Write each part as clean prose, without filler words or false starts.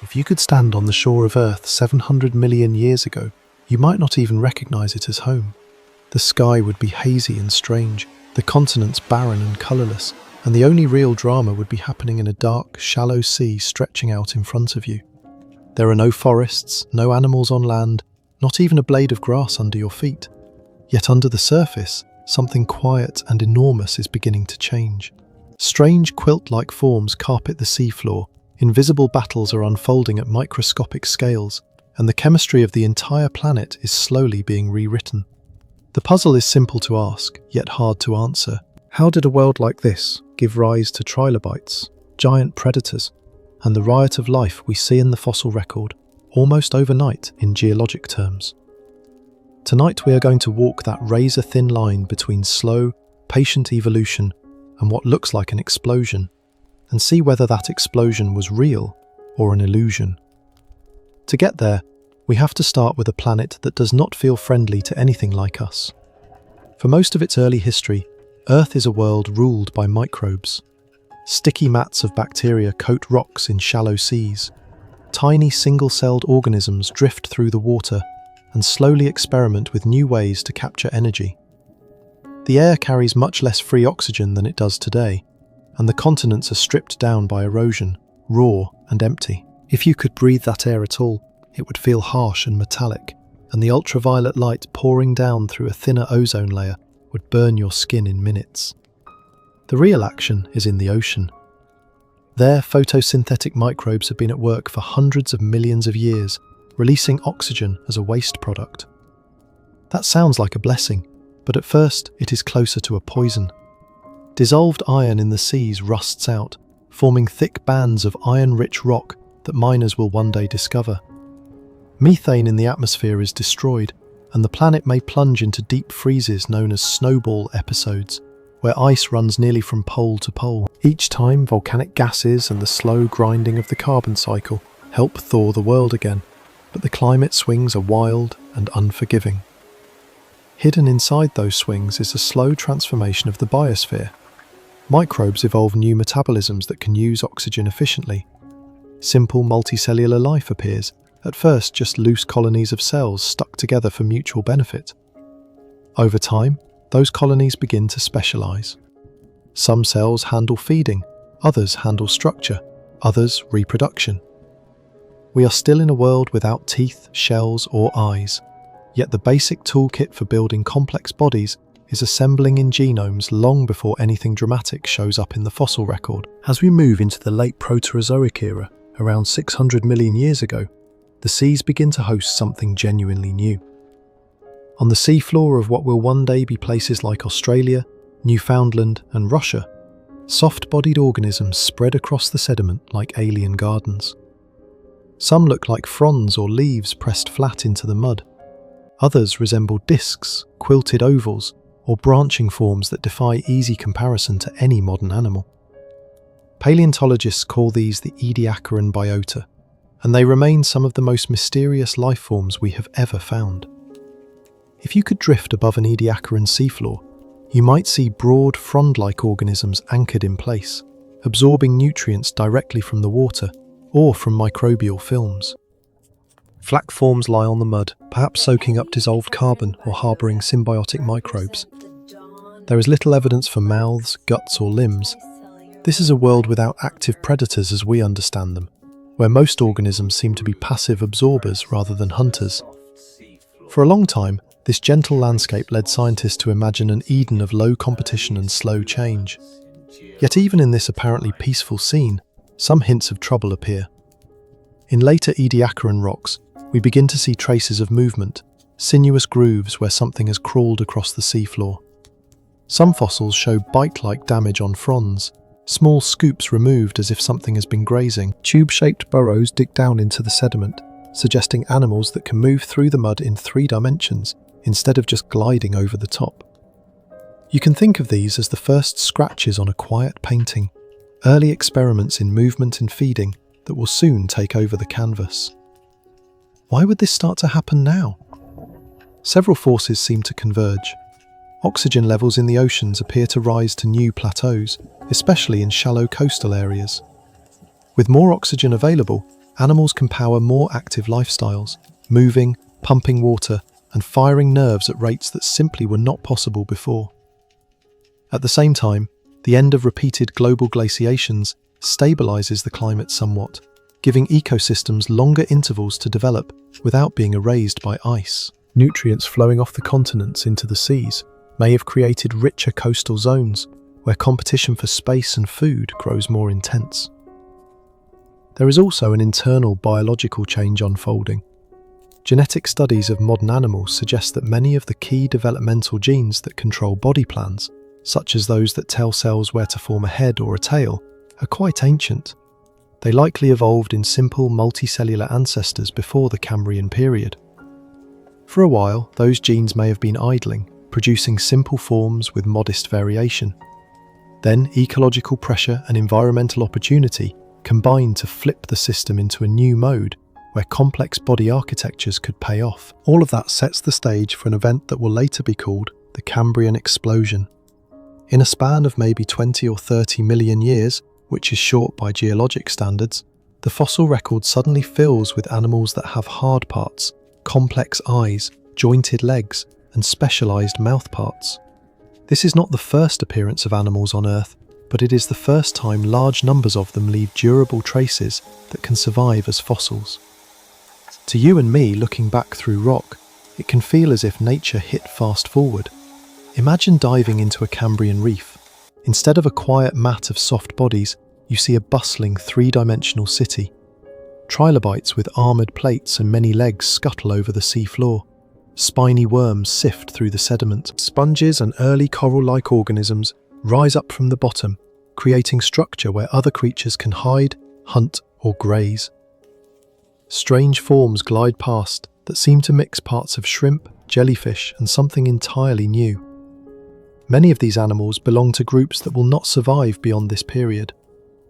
If you could stand on the shore of Earth 700 million years ago, you might not even recognize it as home. The sky would be hazy and strange, the continents barren and colorless, and the only real drama would be happening in a dark, shallow sea stretching out in front of you. There are no forests, no animals on land, not even a blade of grass under your feet. Yet under the surface, something quiet and enormous is beginning to change. Strange quilt-like forms carpet the seafloor, invisible battles are unfolding at microscopic scales, and the chemistry of the entire planet is slowly being rewritten. The puzzle is simple to ask, yet hard to answer. How did a world like this give rise to trilobites, giant predators, and the riot of life we see in the fossil record, almost overnight in geologic terms? Tonight we are going to walk that razor-thin line between slow, patient evolution and what looks like an explosion, and see whether that explosion was real or an illusion. To get there, we have to start with a planet that does not feel friendly to anything like us. For most of its early history, Earth is a world ruled by microbes. Sticky mats of bacteria coat rocks in shallow seas. Tiny single-celled organisms drift through the water and slowly experiment with new ways to capture energy. The air carries much less free oxygen than it does today, and the continents are stripped down by erosion, raw and empty. If you could breathe that air at all, it would feel harsh and metallic, and the ultraviolet light pouring down through a thinner ozone layer would burn your skin in minutes. The real action is in the ocean. There, photosynthetic microbes have been at work for hundreds of millions of years, releasing oxygen as a waste product. That sounds like a blessing, but at first it is closer to a poison. Dissolved iron in the seas rusts out, forming thick bands of iron-rich rock that miners will one day discover. Methane in the atmosphere is destroyed, and the planet may plunge into deep freezes known as snowball episodes, where ice runs nearly from pole to pole. Each time, volcanic gases and the slow grinding of the carbon cycle help thaw the world again, but the climate swings are wild and unforgiving. Hidden inside those swings is a slow transformation of the biosphere. Microbes evolve new metabolisms that can use oxygen efficiently. Simple multicellular life appears, at first just loose colonies of cells stuck together for mutual benefit. Over time, those colonies begin to specialize. Some cells handle feeding, others handle structure, others reproduction. We are still in a world without teeth, shells, or eyes, yet the basic toolkit for building complex bodies is assembling in genomes long before anything dramatic shows up in the fossil record. As we move into the late Proterozoic era, around 600 million years ago, the seas begin to host something genuinely new. On the seafloor of what will one day be places like Australia, Newfoundland, and Russia, soft-bodied organisms spread across the sediment like alien gardens. Some look like fronds or leaves pressed flat into the mud. Others resemble discs, quilted ovals, or branching forms that defy easy comparison to any modern animal. Paleontologists call these the Ediacaran biota, and they remain some of the most mysterious life forms we have ever found. If you could drift above an Ediacaran seafloor, you might see broad frond-like organisms anchored in place, absorbing nutrients directly from the water or from microbial films. Flack forms lie on the mud, perhaps soaking up dissolved carbon or harbouring symbiotic microbes. There is little evidence for mouths, guts or limbs. This is a world without active predators as we understand them, where most organisms seem to be passive absorbers rather than hunters. For a long time, this gentle landscape led scientists to imagine an Eden of low competition and slow change. Yet even in this apparently peaceful scene, some hints of trouble appear. In later Ediacaran rocks, we begin to see traces of movement, sinuous grooves where something has crawled across the seafloor. Some fossils show bite-like damage on fronds, small scoops removed as if something has been grazing. Tube-shaped burrows dig down into the sediment, suggesting animals that can move through the mud in 3 dimensions instead of just gliding over the top. You can think of these as the first scratches on a quiet painting, early experiments in movement and feeding that will soon take over the canvas. Why would this start to happen now? Several forces seem to converge. Oxygen levels in the oceans appear to rise to new plateaus, especially in shallow coastal areas. With more oxygen available, animals can power more active lifestyles, moving, pumping water, and firing nerves at rates that simply were not possible before. At the same time, the end of repeated global glaciations stabilizes the climate somewhat, giving ecosystems longer intervals to develop without being erased by ice. Nutrients flowing off the continents into the seas may have created richer coastal zones where competition for space and food grows more intense. There is also an internal biological change unfolding. Genetic studies of modern animals suggest that many of the key developmental genes that control body plans, such as those that tell cells where to form a head or a tail, are quite ancient. They likely evolved in simple multicellular ancestors before the Cambrian period. For a while, those genes may have been idling, producing simple forms with modest variation. Then ecological pressure and environmental opportunity combined to flip the system into a new mode where complex body architectures could pay off. All of that sets the stage for an event that will later be called the Cambrian explosion. In a span of maybe 20 or 30 million years, which is short by geologic standards, the fossil record suddenly fills with animals that have hard parts, complex eyes, jointed legs, and specialized mouth parts. This is not the first appearance of animals on Earth, but it is the first time large numbers of them leave durable traces that can survive as fossils. To you and me looking back through rock, it can feel as if nature hit fast forward. Imagine diving into a Cambrian reef. Instead of a quiet mat of soft bodies, you see a bustling three-dimensional city. Trilobites with armoured plates and many legs scuttle over the seafloor. Spiny worms sift through the sediment. Sponges and early coral-like organisms rise up from the bottom, creating structure where other creatures can hide, hunt, or graze. Strange forms glide past that seem to mix parts of shrimp, jellyfish, and something entirely new. Many of these animals belong to groups that will not survive beyond this period,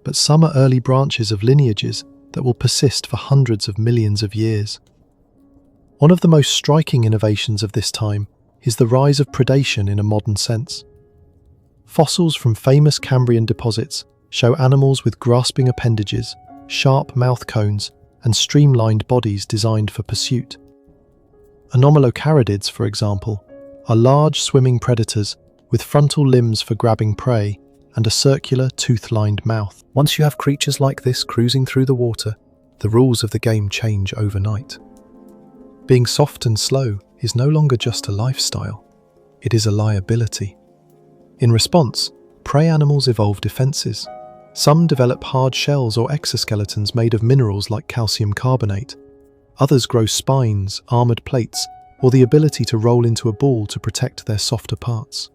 but some are early branches of lineages that will persist for hundreds of millions of years. One of the most striking innovations of this time is the rise of predation in a modern sense. Fossils from famous Cambrian deposits show animals with grasping appendages, sharp mouth cones, and streamlined bodies designed for pursuit. Anomalocaridids, for example, are large swimming predators with frontal limbs for grabbing prey and a circular, tooth-lined mouth. Once you have creatures like this cruising through the water, the rules of the game change overnight. Being soft and slow is no longer just a lifestyle, it is a liability. In response, prey animals evolve defenses. Some develop hard shells or exoskeletons made of minerals like calcium carbonate. Others grow spines, armoured plates, or the ability to roll into a ball to protect their softer parts.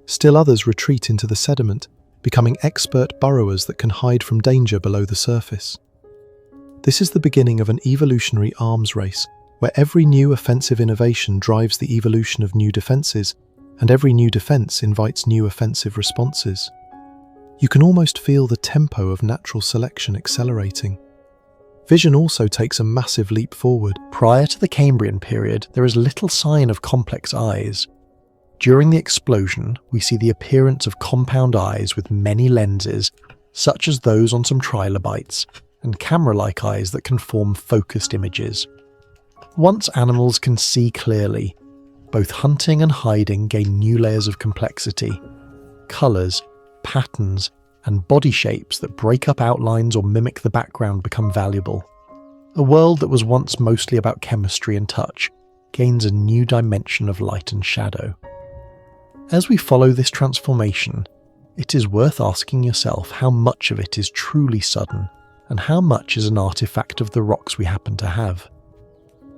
Still others retreat into the sediment, becoming expert burrowers that can hide from danger below the surface. This is the beginning of an evolutionary arms race, where every new offensive innovation drives the evolution of new defenses, and every new defense invites new offensive responses. You can almost feel the tempo of natural selection accelerating. Vision also takes a massive leap forward. Prior to the Cambrian period, there is little sign of complex eyes. During the explosion, we see the appearance of compound eyes with many lenses, such as those on some trilobites, and camera-like eyes that can form focused images. Once animals can see clearly, both hunting and hiding gain new layers of complexity. Colours, patterns, and body shapes that break up outlines or mimic the background become valuable. A world that was once mostly about chemistry and touch gains a new dimension of light and shadow. As we follow this transformation, it is worth asking yourself how much of it is truly sudden and how much is an artifact of the rocks we happen to have.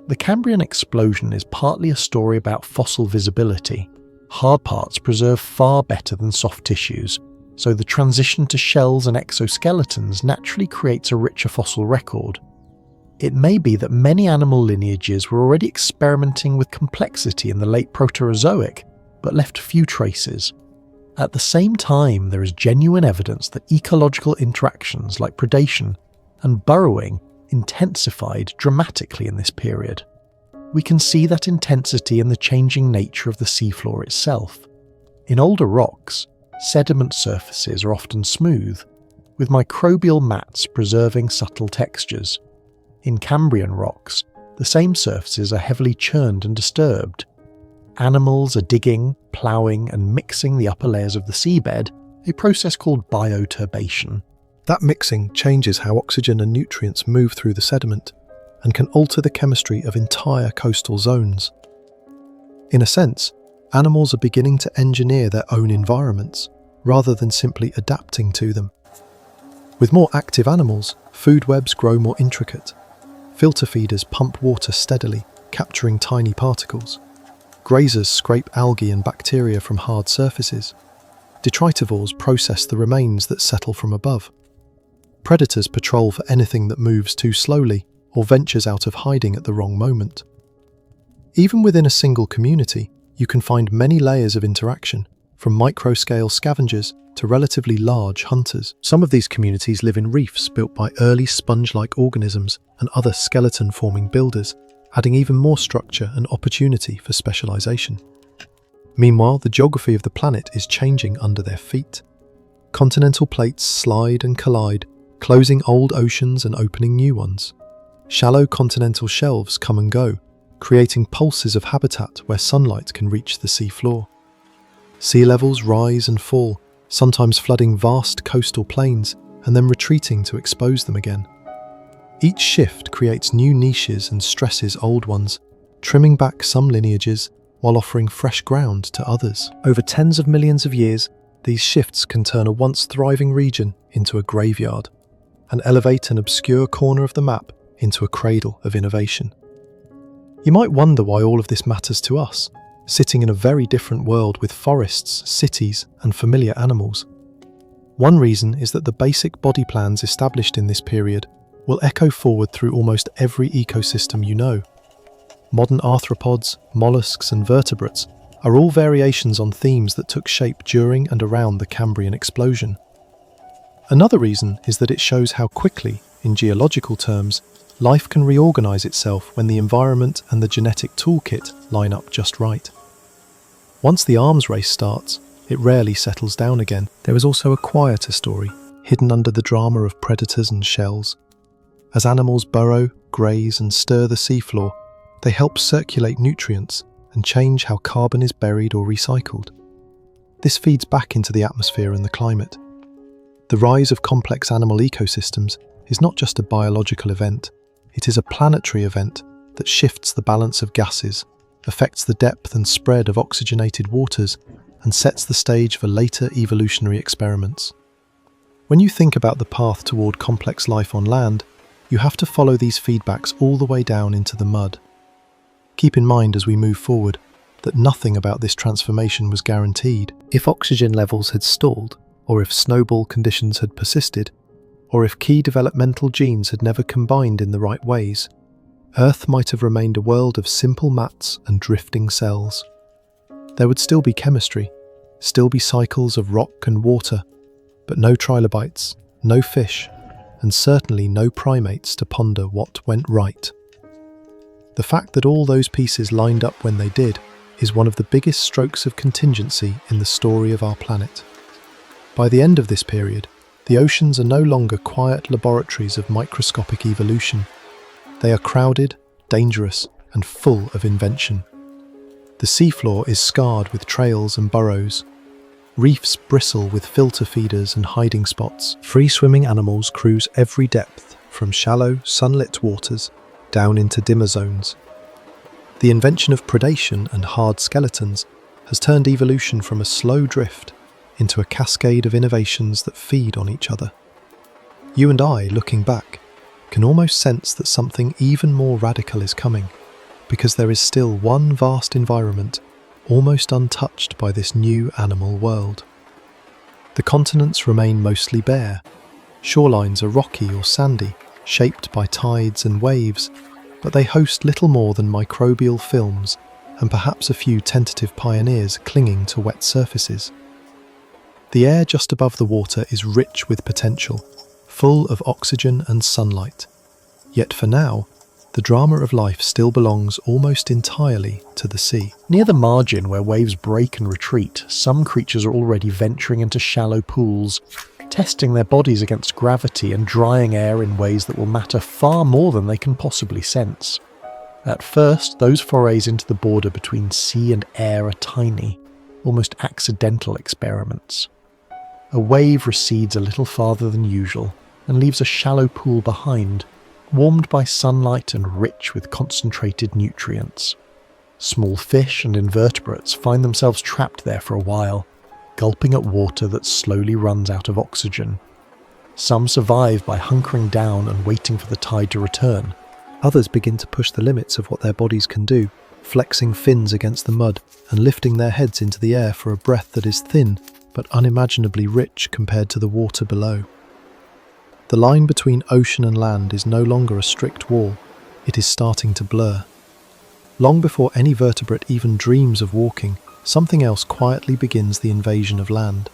The Cambrian explosion is partly a story about fossil visibility. Hard parts preserve far better than soft tissues, so the transition to shells and exoskeletons naturally creates a richer fossil record. It may be that many animal lineages were already experimenting with complexity in the late Proterozoic, but left few traces. At the same time, there is genuine evidence that ecological interactions like predation and burrowing intensified dramatically in this period. We can see that intensity in the changing nature of the seafloor itself. In older rocks, sediment surfaces are often smooth, with microbial mats preserving subtle textures. In Cambrian rocks, the same surfaces are heavily churned and disturbed. Animals are digging, ploughing, and mixing the upper layers of the seabed, a process called bioturbation. That mixing changes how oxygen and nutrients move through the sediment and can alter the chemistry of entire coastal zones. In a sense, animals are beginning to engineer their own environments rather than simply adapting to them. With more active animals, food webs grow more intricate. Filter feeders pump water steadily, capturing tiny particles. Grazers scrape algae and bacteria from hard surfaces. Detritivores process the remains that settle from above. Predators patrol for anything that moves too slowly or ventures out of hiding at the wrong moment. Even within a single community, you can find many layers of interaction, from micro-scale scavengers to relatively large hunters. Some of these communities live in reefs built by early sponge-like organisms and other skeleton-forming builders, adding even more structure and opportunity for specialization. Meanwhile, the geography of the planet is changing under their feet. Continental plates slide and collide, closing old oceans and opening new ones. Shallow continental shelves come and go, creating pulses of habitat where sunlight can reach the sea floor. Sea levels rise and fall, sometimes flooding vast coastal plains and then retreating to expose them again. Each shift creates new niches and stresses old ones, trimming back some lineages while offering fresh ground to others. Over tens of millions of years, these shifts can turn a once thriving region into a graveyard and elevate an obscure corner of the map into a cradle of innovation. You might wonder why all of this matters to us, sitting in a very different world with forests, cities, and familiar animals. One reason is that the basic body plans established in this period will echo forward through almost every ecosystem you know. Modern arthropods, mollusks, and vertebrates are all variations on themes that took shape during and around the Cambrian explosion. Another reason is that it shows how quickly, in geological terms, life can reorganize itself when the environment and the genetic toolkit line up just right. Once the arms race starts, it rarely settles down again. There is also a quieter story, hidden under the drama of predators and shells. As animals burrow, graze, and stir the seafloor, they help circulate nutrients and change how carbon is buried or recycled. This feeds back into the atmosphere and the climate. The rise of complex animal ecosystems is not just a biological event, it is a planetary event that shifts the balance of gases, affects the depth and spread of oxygenated waters, and sets the stage for later evolutionary experiments. When you think about the path toward complex life on land, you have to follow these feedbacks all the way down into the mud. Keep in mind as we move forward that nothing about this transformation was guaranteed. If oxygen levels had stalled, or if snowball conditions had persisted, or if key developmental genes had never combined in the right ways, Earth might have remained a world of simple mats and drifting cells. There would still be chemistry, still be cycles of rock and water, but no trilobites, no fish, and certainly no primates to ponder what went right. The fact that all those pieces lined up when they did is one of the biggest strokes of contingency in the story of our planet. By the end of this period, the oceans are no longer quiet laboratories of microscopic evolution. They are crowded, dangerous, and full of invention. The seafloor is scarred with trails and burrows. Reefs bristle with filter feeders and hiding spots. Free-swimming animals cruise every depth, from shallow, sunlit waters down into dimmer zones. The invention of predation and hard skeletons has turned evolution from a slow drift into a cascade of innovations that feed on each other. You and I, looking back, can almost sense that something even more radical is coming, because there is still one vast environment almost untouched by this new animal world. The continents remain mostly bare. Shorelines are rocky or sandy, shaped by tides and waves, but they host little more than microbial films and perhaps a few tentative pioneers clinging to wet surfaces. The air just above the water is rich with potential, full of oxygen and sunlight. Yet for now, the drama of life still belongs almost entirely to the sea. Near the margin where waves break and retreat, some creatures are already venturing into shallow pools, testing their bodies against gravity and drying air in ways that will matter far more than they can possibly sense. At first, those forays into the border between sea and air are tiny, almost accidental experiments. A wave recedes a little farther than usual and leaves a shallow pool behind, warmed by sunlight and rich with concentrated nutrients. Small fish and invertebrates find themselves trapped there for a while, gulping at water that slowly runs out of oxygen. Some survive by hunkering down and waiting for the tide to return. Others begin to push the limits of what their bodies can do, flexing fins against the mud and lifting their heads into the air for a breath that is thin but unimaginably rich compared to the water below. The line between ocean and land is no longer a strict wall, it is starting to blur. Long before any vertebrate even dreams of walking, something else quietly begins the invasion of land.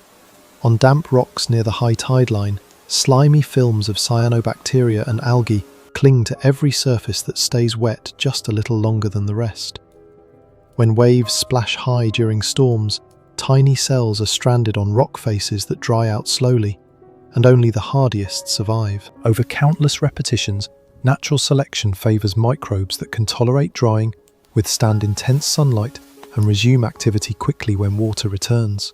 On damp rocks near the high tide line, slimy films of cyanobacteria and algae cling to every surface that stays wet just a little longer than the rest. When waves splash high during storms, tiny cells are stranded on rock faces that dry out slowly, and only the hardiest survive. Over countless repetitions, natural selection favours microbes that can tolerate drying, withstand intense sunlight, and resume activity quickly when water returns.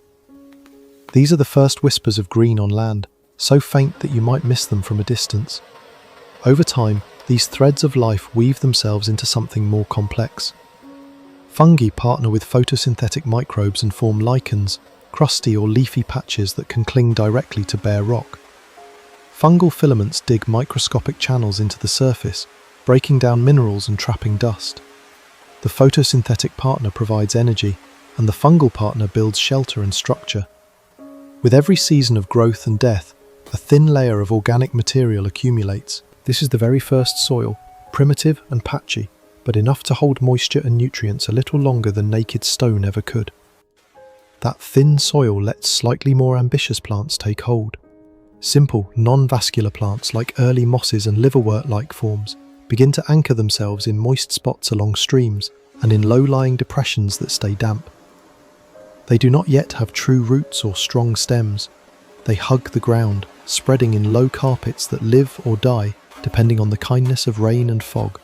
These are the first whispers of green on land, so faint that you might miss them from a distance. Over time, these threads of life weave themselves into something more complex. Fungi partner with photosynthetic microbes and form lichens, crusty or leafy patches that can cling directly to bare rock. Fungal filaments dig microscopic channels into the surface, breaking down minerals and trapping dust. The photosynthetic partner provides energy, and the fungal partner builds shelter and structure. With every season of growth and death, a thin layer of organic material accumulates. This is the very first soil, primitive and patchy, but enough to hold moisture and nutrients a little longer than naked stone ever could. That thin soil lets slightly more ambitious plants take hold. Simple, non-vascular plants like early mosses and liverwort-like forms begin to anchor themselves in moist spots along streams and in low-lying depressions that stay damp. They do not yet have true roots or strong stems. They hug the ground, spreading in low carpets that live or die depending on the kindness of rain and fog.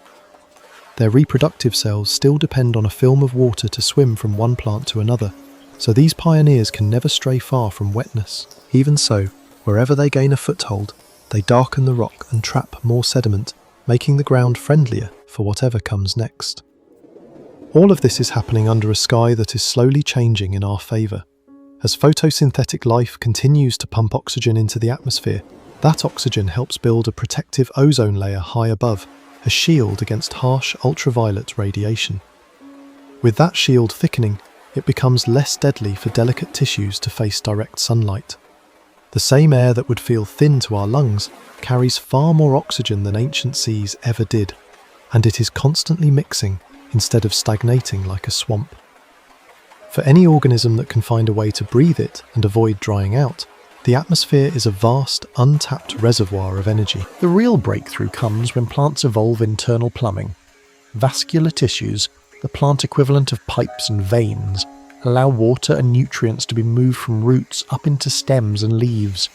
Their reproductive cells still depend on a film of water to swim from one plant to another, so these pioneers can never stray far from wetness. Even so, wherever they gain a foothold, they darken the rock and trap more sediment, making the ground friendlier for whatever comes next. All of this is happening under a sky that is slowly changing in our favour. As photosynthetic life continues to pump oxygen into the atmosphere, that oxygen helps build a protective ozone layer high above, a shield against harsh ultraviolet radiation. With that shield thickening, it becomes less deadly for delicate tissues to face direct sunlight. The same air that would feel thin to our lungs carries far more oxygen than ancient seas ever did, and it is constantly mixing instead of stagnating like a swamp. For any organism that can find a way to breathe it and avoid drying out, the atmosphere is a vast, untapped reservoir of energy. The real breakthrough comes when plants evolve internal plumbing. Vascular tissues, the plant equivalent of pipes and veins, allow water and nutrients to be moved from roots up into stems and leaves.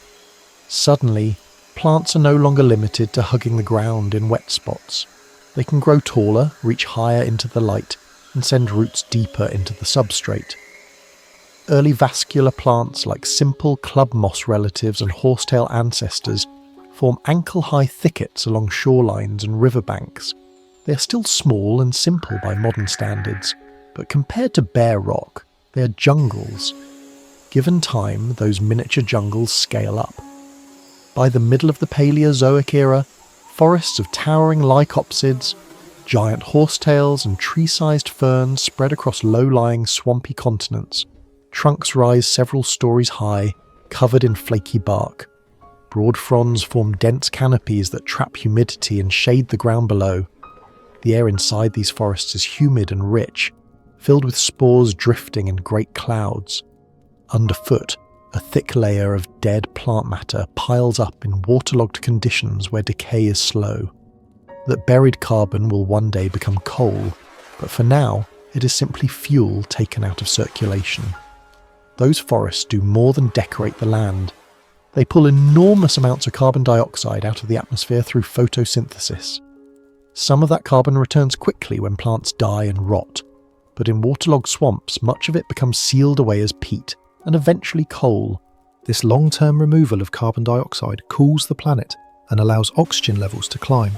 Suddenly, plants are no longer limited to hugging the ground in wet spots. They can grow taller, reach higher into the light, and send roots deeper into the substrate. Early vascular plants like simple club moss relatives and horsetail ancestors form ankle-high thickets along shorelines and riverbanks. They are still small and simple by modern standards, but compared to bare rock, they are jungles. Given time, those miniature jungles scale up. By the middle of the Paleozoic era, forests of towering lycopsids, giant horsetails and tree-sized ferns spread across low-lying swampy continents. Trunks rise several stories high, covered in flaky bark. Broad fronds form dense canopies that trap humidity and shade the ground below. The air inside these forests is humid and rich, filled with spores drifting in great clouds. Underfoot, a thick layer of dead plant matter piles up in waterlogged conditions where decay is slow. That buried carbon will one day become coal, but for now, it is simply fuel taken out of circulation. Those forests do more than decorate the land. They pull enormous amounts of carbon dioxide out of the atmosphere through photosynthesis. Some of that carbon returns quickly when plants die and rot, but in waterlogged swamps, much of it becomes sealed away as peat and eventually coal. This long-term removal of carbon dioxide cools the planet and allows oxygen levels to climb.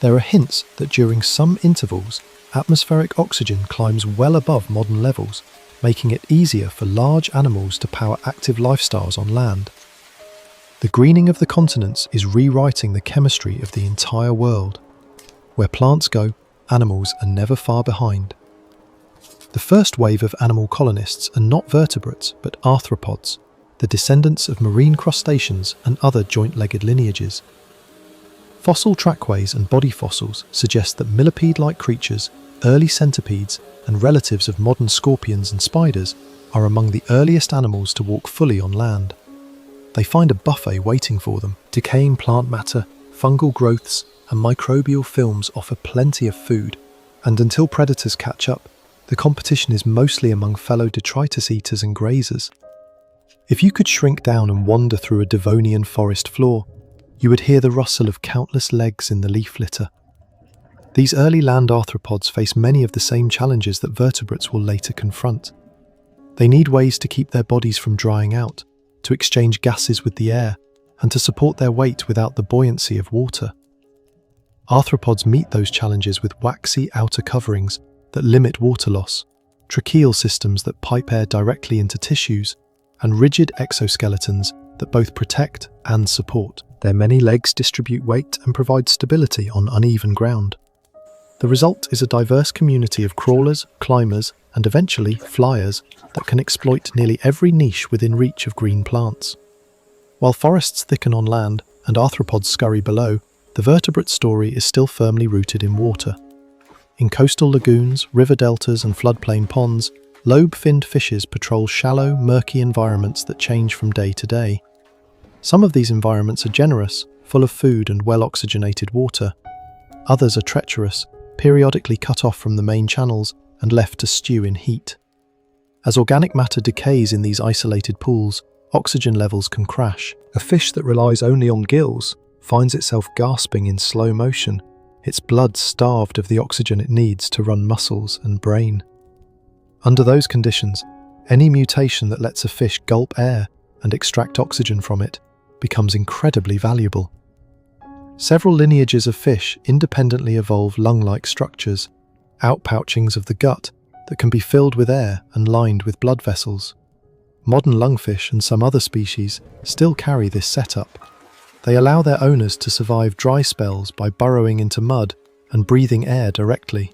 There are hints that during some intervals, atmospheric oxygen climbs well above modern levels, making it easier for large animals to power active lifestyles on land. The greening of the continents is rewriting the chemistry of the entire world. Where plants go, animals are never far behind. The first wave of animal colonists are not vertebrates, but arthropods, the descendants of marine crustaceans and other joint-legged lineages. Fossil trackways and body fossils suggest that millipede-like creatures, early centipedes, and relatives of modern scorpions and spiders are among the earliest animals to walk fully on land. They find a buffet waiting for them. Decaying plant matter, fungal growths, and microbial films offer plenty of food, and until predators catch up, the competition is mostly among fellow detritus eaters and grazers. If you could shrink down and wander through a Devonian forest floor, you would hear the rustle of countless legs in the leaf litter. These early land arthropods face many of the same challenges that vertebrates will later confront. They need ways to keep their bodies from drying out, to exchange gases with the air, and to support their weight without the buoyancy of water. Arthropods meet those challenges with waxy outer coverings that limit water loss, tracheal systems that pipe air directly into tissues, and rigid exoskeletons that both protect and support. Their many legs distribute weight and provide stability on uneven ground. The result is a diverse community of crawlers, climbers, and eventually flyers that can exploit nearly every niche within reach of green plants. While forests thicken on land and arthropods scurry below, the vertebrate story is still firmly rooted in water. In coastal lagoons, river deltas, and floodplain ponds, lobe-finned fishes patrol shallow, murky environments that change from day to day. Some of these environments are generous, full of food and well-oxygenated water. Others are treacherous, periodically cut off from the main channels and left to stew in heat. As organic matter decays in these isolated pools, oxygen levels can crash. A fish that relies only on gills finds itself gasping in slow motion, its blood starved of the oxygen it needs to run muscles and brain. Under those conditions, any mutation that lets a fish gulp air and extract oxygen from it becomes incredibly valuable. Several lineages of fish independently evolve lung-like structures, outpouchings of the gut that can be filled with air and lined with blood vessels. Modern lungfish and some other species still carry this setup. They allow their owners to survive dry spells by burrowing into mud and breathing air directly.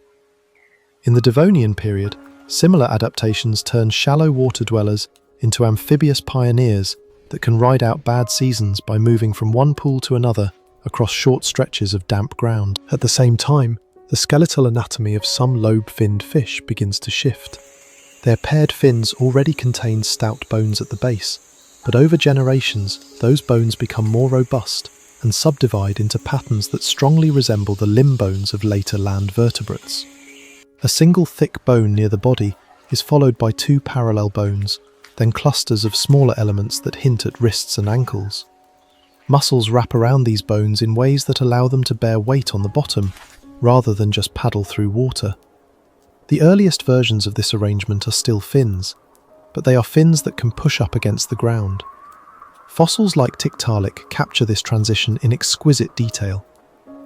In the Devonian period, similar adaptations turned shallow water dwellers into amphibious pioneers that can ride out bad seasons by moving from one pool to another across short stretches of damp ground. At the same time, the skeletal anatomy of some lobe-finned fish begins to shift. Their paired fins already contain stout bones at the base, but over generations, those bones become more robust and subdivide into patterns that strongly resemble the limb bones of later land vertebrates. A single thick bone near the body is followed by two parallel bones, then clusters of smaller elements that hint at wrists and ankles. Muscles wrap around these bones in ways that allow them to bear weight on the bottom, rather than just paddle through water. The earliest versions of this arrangement are still fins, but they are fins that can push up against the ground. Fossils like Tiktaalik capture this transition in exquisite detail.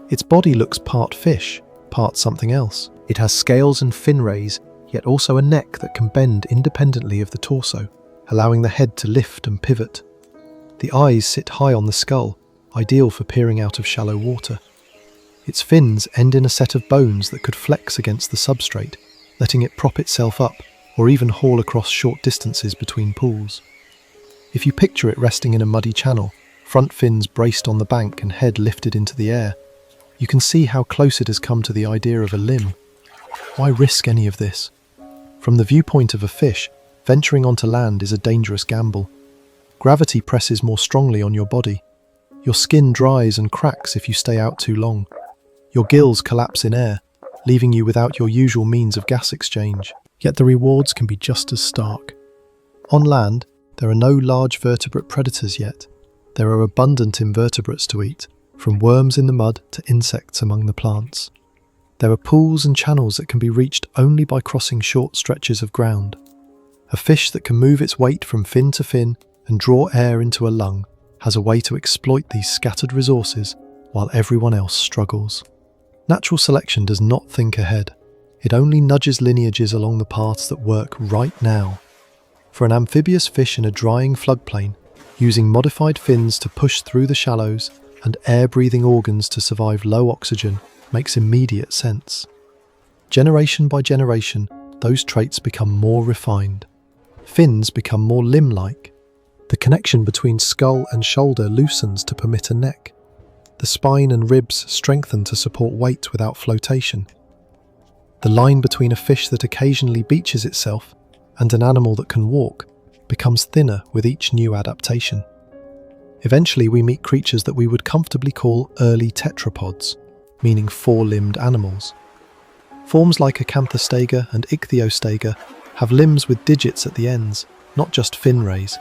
Its body looks part fish, part something else. It has scales and fin rays, yet also a neck that can bend independently of the torso, allowing the head to lift and pivot. The eyes sit high on the skull, ideal for peering out of shallow water. Its fins end in a set of bones that could flex against the substrate, letting it prop itself up or even haul across short distances between pools. If you picture it resting in a muddy channel, front fins braced on the bank and head lifted into the air, you can see how close it has come to the idea of a limb. Why risk any of this? From the viewpoint of a fish, venturing onto land is a dangerous gamble. Gravity presses more strongly on your body. Your skin dries and cracks if you stay out too long. Your gills collapse in air, leaving you without your usual means of gas exchange. Yet the rewards can be just as stark. On land, There are no large vertebrate predators yet. There are abundant invertebrates to eat, from worms in the mud to insects among the plants. There are pools and channels that can be reached only by crossing short stretches of ground. A fish that can move its weight from fin to fin and draw air into a lung has a way to exploit these scattered resources while everyone else struggles. Natural selection does not think ahead. It only nudges lineages along the paths that work right now. For an amphibious fish in a drying floodplain, using modified fins to push through the shallows and air-breathing organs to survive low oxygen makes immediate sense. Generation by generation, those traits become more refined. Fins become more limb-like. The connection between skull and shoulder loosens to permit a neck. The spine and ribs strengthen to support weight without flotation. The line between a fish that occasionally beaches itself and an animal that can walk becomes thinner with each new adaptation. Eventually we meet creatures that we would comfortably call early tetrapods, meaning four-limbed animals. Forms like Acanthostaga and Ichthyostaga have limbs with digits at the ends, not just fin rays.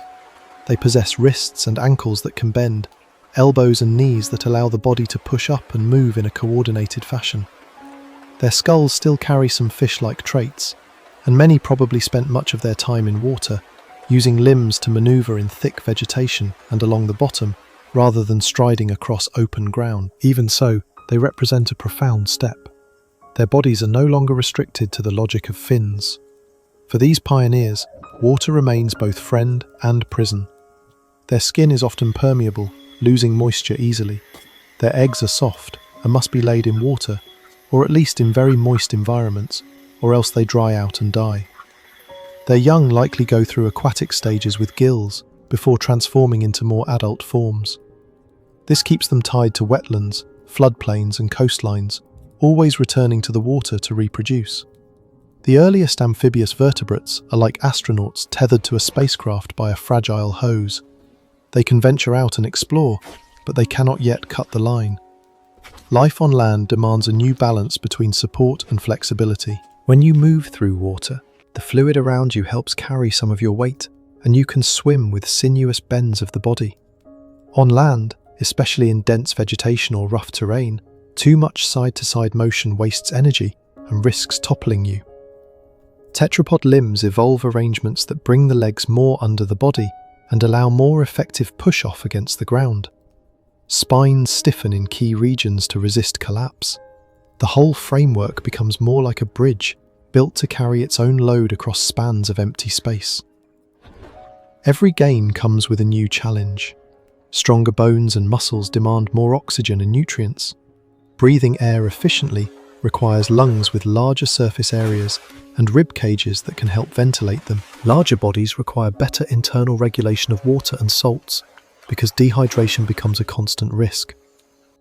They possess wrists and ankles that can bend, elbows and knees that allow the body to push up and move in a coordinated fashion. Their skulls still carry some fish-like traits, and many probably spent much of their time in water, using limbs to maneuver in thick vegetation and along the bottom, rather than striding across open ground. Even so, they represent a profound step. Their bodies are no longer restricted to the logic of fins. For these pioneers, water remains both friend and prison. Their skin is often permeable, losing moisture easily. Their eggs are soft and must be laid in water, or at least in very moist environments, or else they dry out and die. Their young likely go through aquatic stages with gills before transforming into more adult forms. This keeps them tied to wetlands, floodplains and coastlines, always returning to the water to reproduce. The earliest amphibious vertebrates are like astronauts tethered to a spacecraft by a fragile hose. They can venture out and explore, but they cannot yet cut the line. Life on land demands a new balance between support and flexibility. When you move through water, the fluid around you helps carry some of your weight, and you can swim with sinuous bends of the body. On land, especially in dense vegetation or rough terrain, too much side-to-side motion wastes energy and risks toppling you. Tetrapod limbs evolve arrangements that bring the legs more under the body and allow more effective push-off against the ground. Spines stiffen in key regions to resist collapse. The whole framework becomes more like a bridge, built to carry its own load across spans of empty space. Every gain comes with a new challenge. Stronger bones and muscles demand more oxygen and nutrients. Breathing air efficiently requires lungs with larger surface areas and rib cages that can help ventilate them. Larger bodies require better internal regulation of water and salts, because dehydration becomes a constant risk.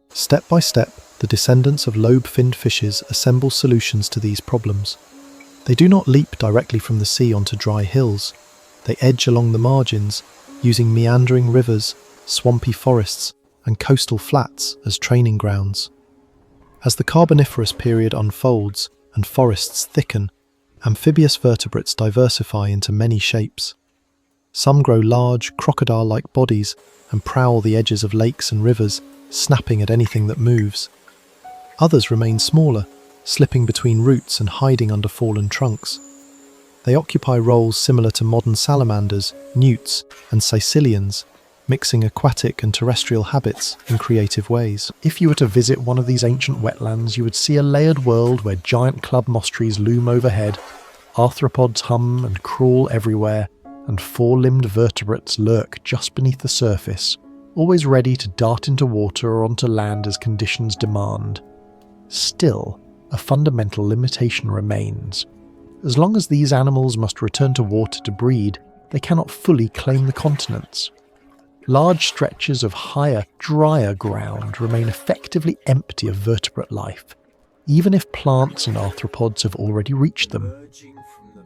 Step by step, the descendants of lobe-finned fishes assemble solutions to these problems. They do not leap directly from the sea onto dry hills. They edge along the margins, using meandering rivers, swampy forests, and coastal flats as training grounds. As the Carboniferous period unfolds and forests thicken, amphibious vertebrates diversify into many shapes. Some grow large, crocodile-like bodies and prowl the edges of lakes and rivers, snapping at anything that moves. Others remain smaller, slipping between roots and hiding under fallen trunks. They occupy roles similar to modern salamanders, newts, and caecilians, mixing aquatic and terrestrial habits in creative ways. If you were to visit one of these ancient wetlands, you would see a layered world where giant club moss trees loom overhead, arthropods hum and crawl everywhere, and four-limbed vertebrates lurk just beneath the surface, always ready to dart into water or onto land as conditions demand. Still, a fundamental limitation remains. As long as these animals must return to water to breed, they cannot fully claim the continents. Large stretches of higher, drier ground remain effectively empty of vertebrate life, even if plants and arthropods have already reached them.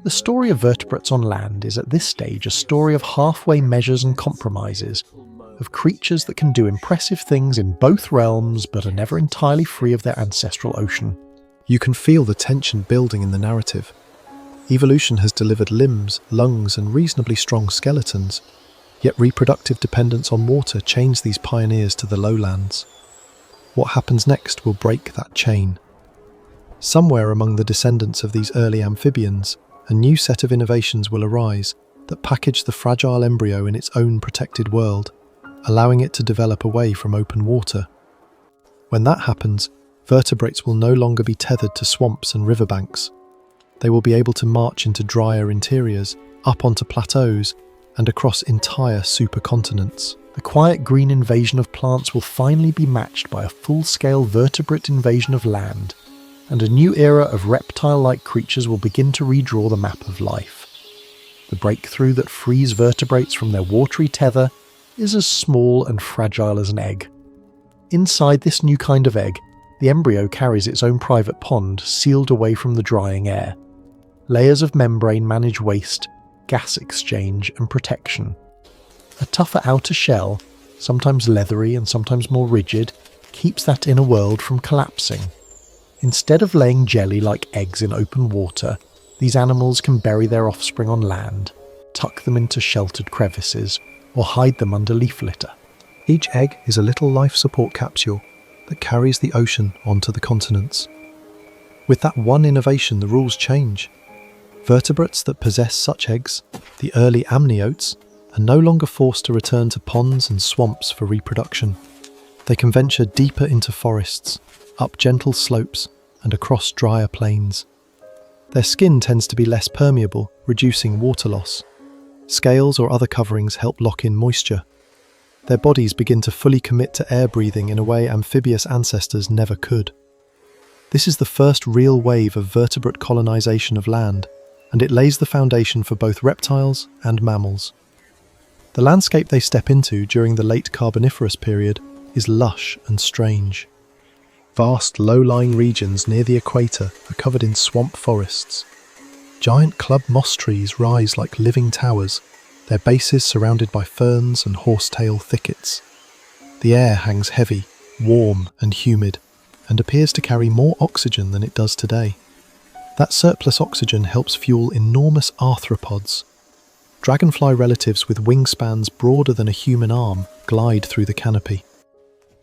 The story of vertebrates on land is at this stage a story of halfway measures and compromises, of creatures that can do impressive things in both realms but are never entirely free of their ancestral ocean. You can feel the tension building in the narrative. Evolution has delivered limbs, lungs, and reasonably strong skeletons, yet reproductive dependence on water changed these pioneers to the lowlands. What happens next will break that chain. Somewhere among the descendants of these early amphibians, a new set of innovations will arise that package the fragile embryo in its own protected world, allowing it to develop away from open water. When that happens, vertebrates will no longer be tethered to swamps and riverbanks. They will be able to march into drier interiors, up onto plateaus, and across entire supercontinents. The quiet green invasion of plants will finally be matched by a full-scale vertebrate invasion of land, and a new era of reptile-like creatures will begin to redraw the map of life. The breakthrough that frees vertebrates from their watery tether is as small and fragile as an egg. Inside this new kind of egg, the embryo carries its own private pond sealed away from the drying air. Layers of membrane manage waste, gas exchange, and protection. A tougher outer shell, sometimes leathery and sometimes more rigid, keeps that inner world from collapsing. Instead of laying jelly like eggs in open water, these animals can bury their offspring on land, tuck them into sheltered crevices, or hide them under leaf litter. Each egg is a little life support capsule that carries the ocean onto the continents. With that one innovation, the rules change. Vertebrates that possess such eggs, the early amniotes, are no longer forced to return to ponds and swamps for reproduction. They can venture deeper into forests, up gentle slopes, and across drier plains. Their skin tends to be less permeable, reducing water loss. Scales or other coverings help lock in moisture. Their bodies begin to fully commit to air breathing in a way amphibious ancestors never could. This is the first real wave of vertebrate colonization of land, and it lays the foundation for both reptiles and mammals. The landscape they step into during the late Carboniferous period is lush and strange. Vast low-lying regions near the equator are covered in swamp forests. Giant club moss trees rise like living towers, their bases surrounded by ferns and horsetail thickets. The air hangs heavy, warm and humid, and appears to carry more oxygen than it does today. That surplus oxygen helps fuel enormous arthropods. Dragonfly relatives with wingspans broader than a human arm glide through the canopy.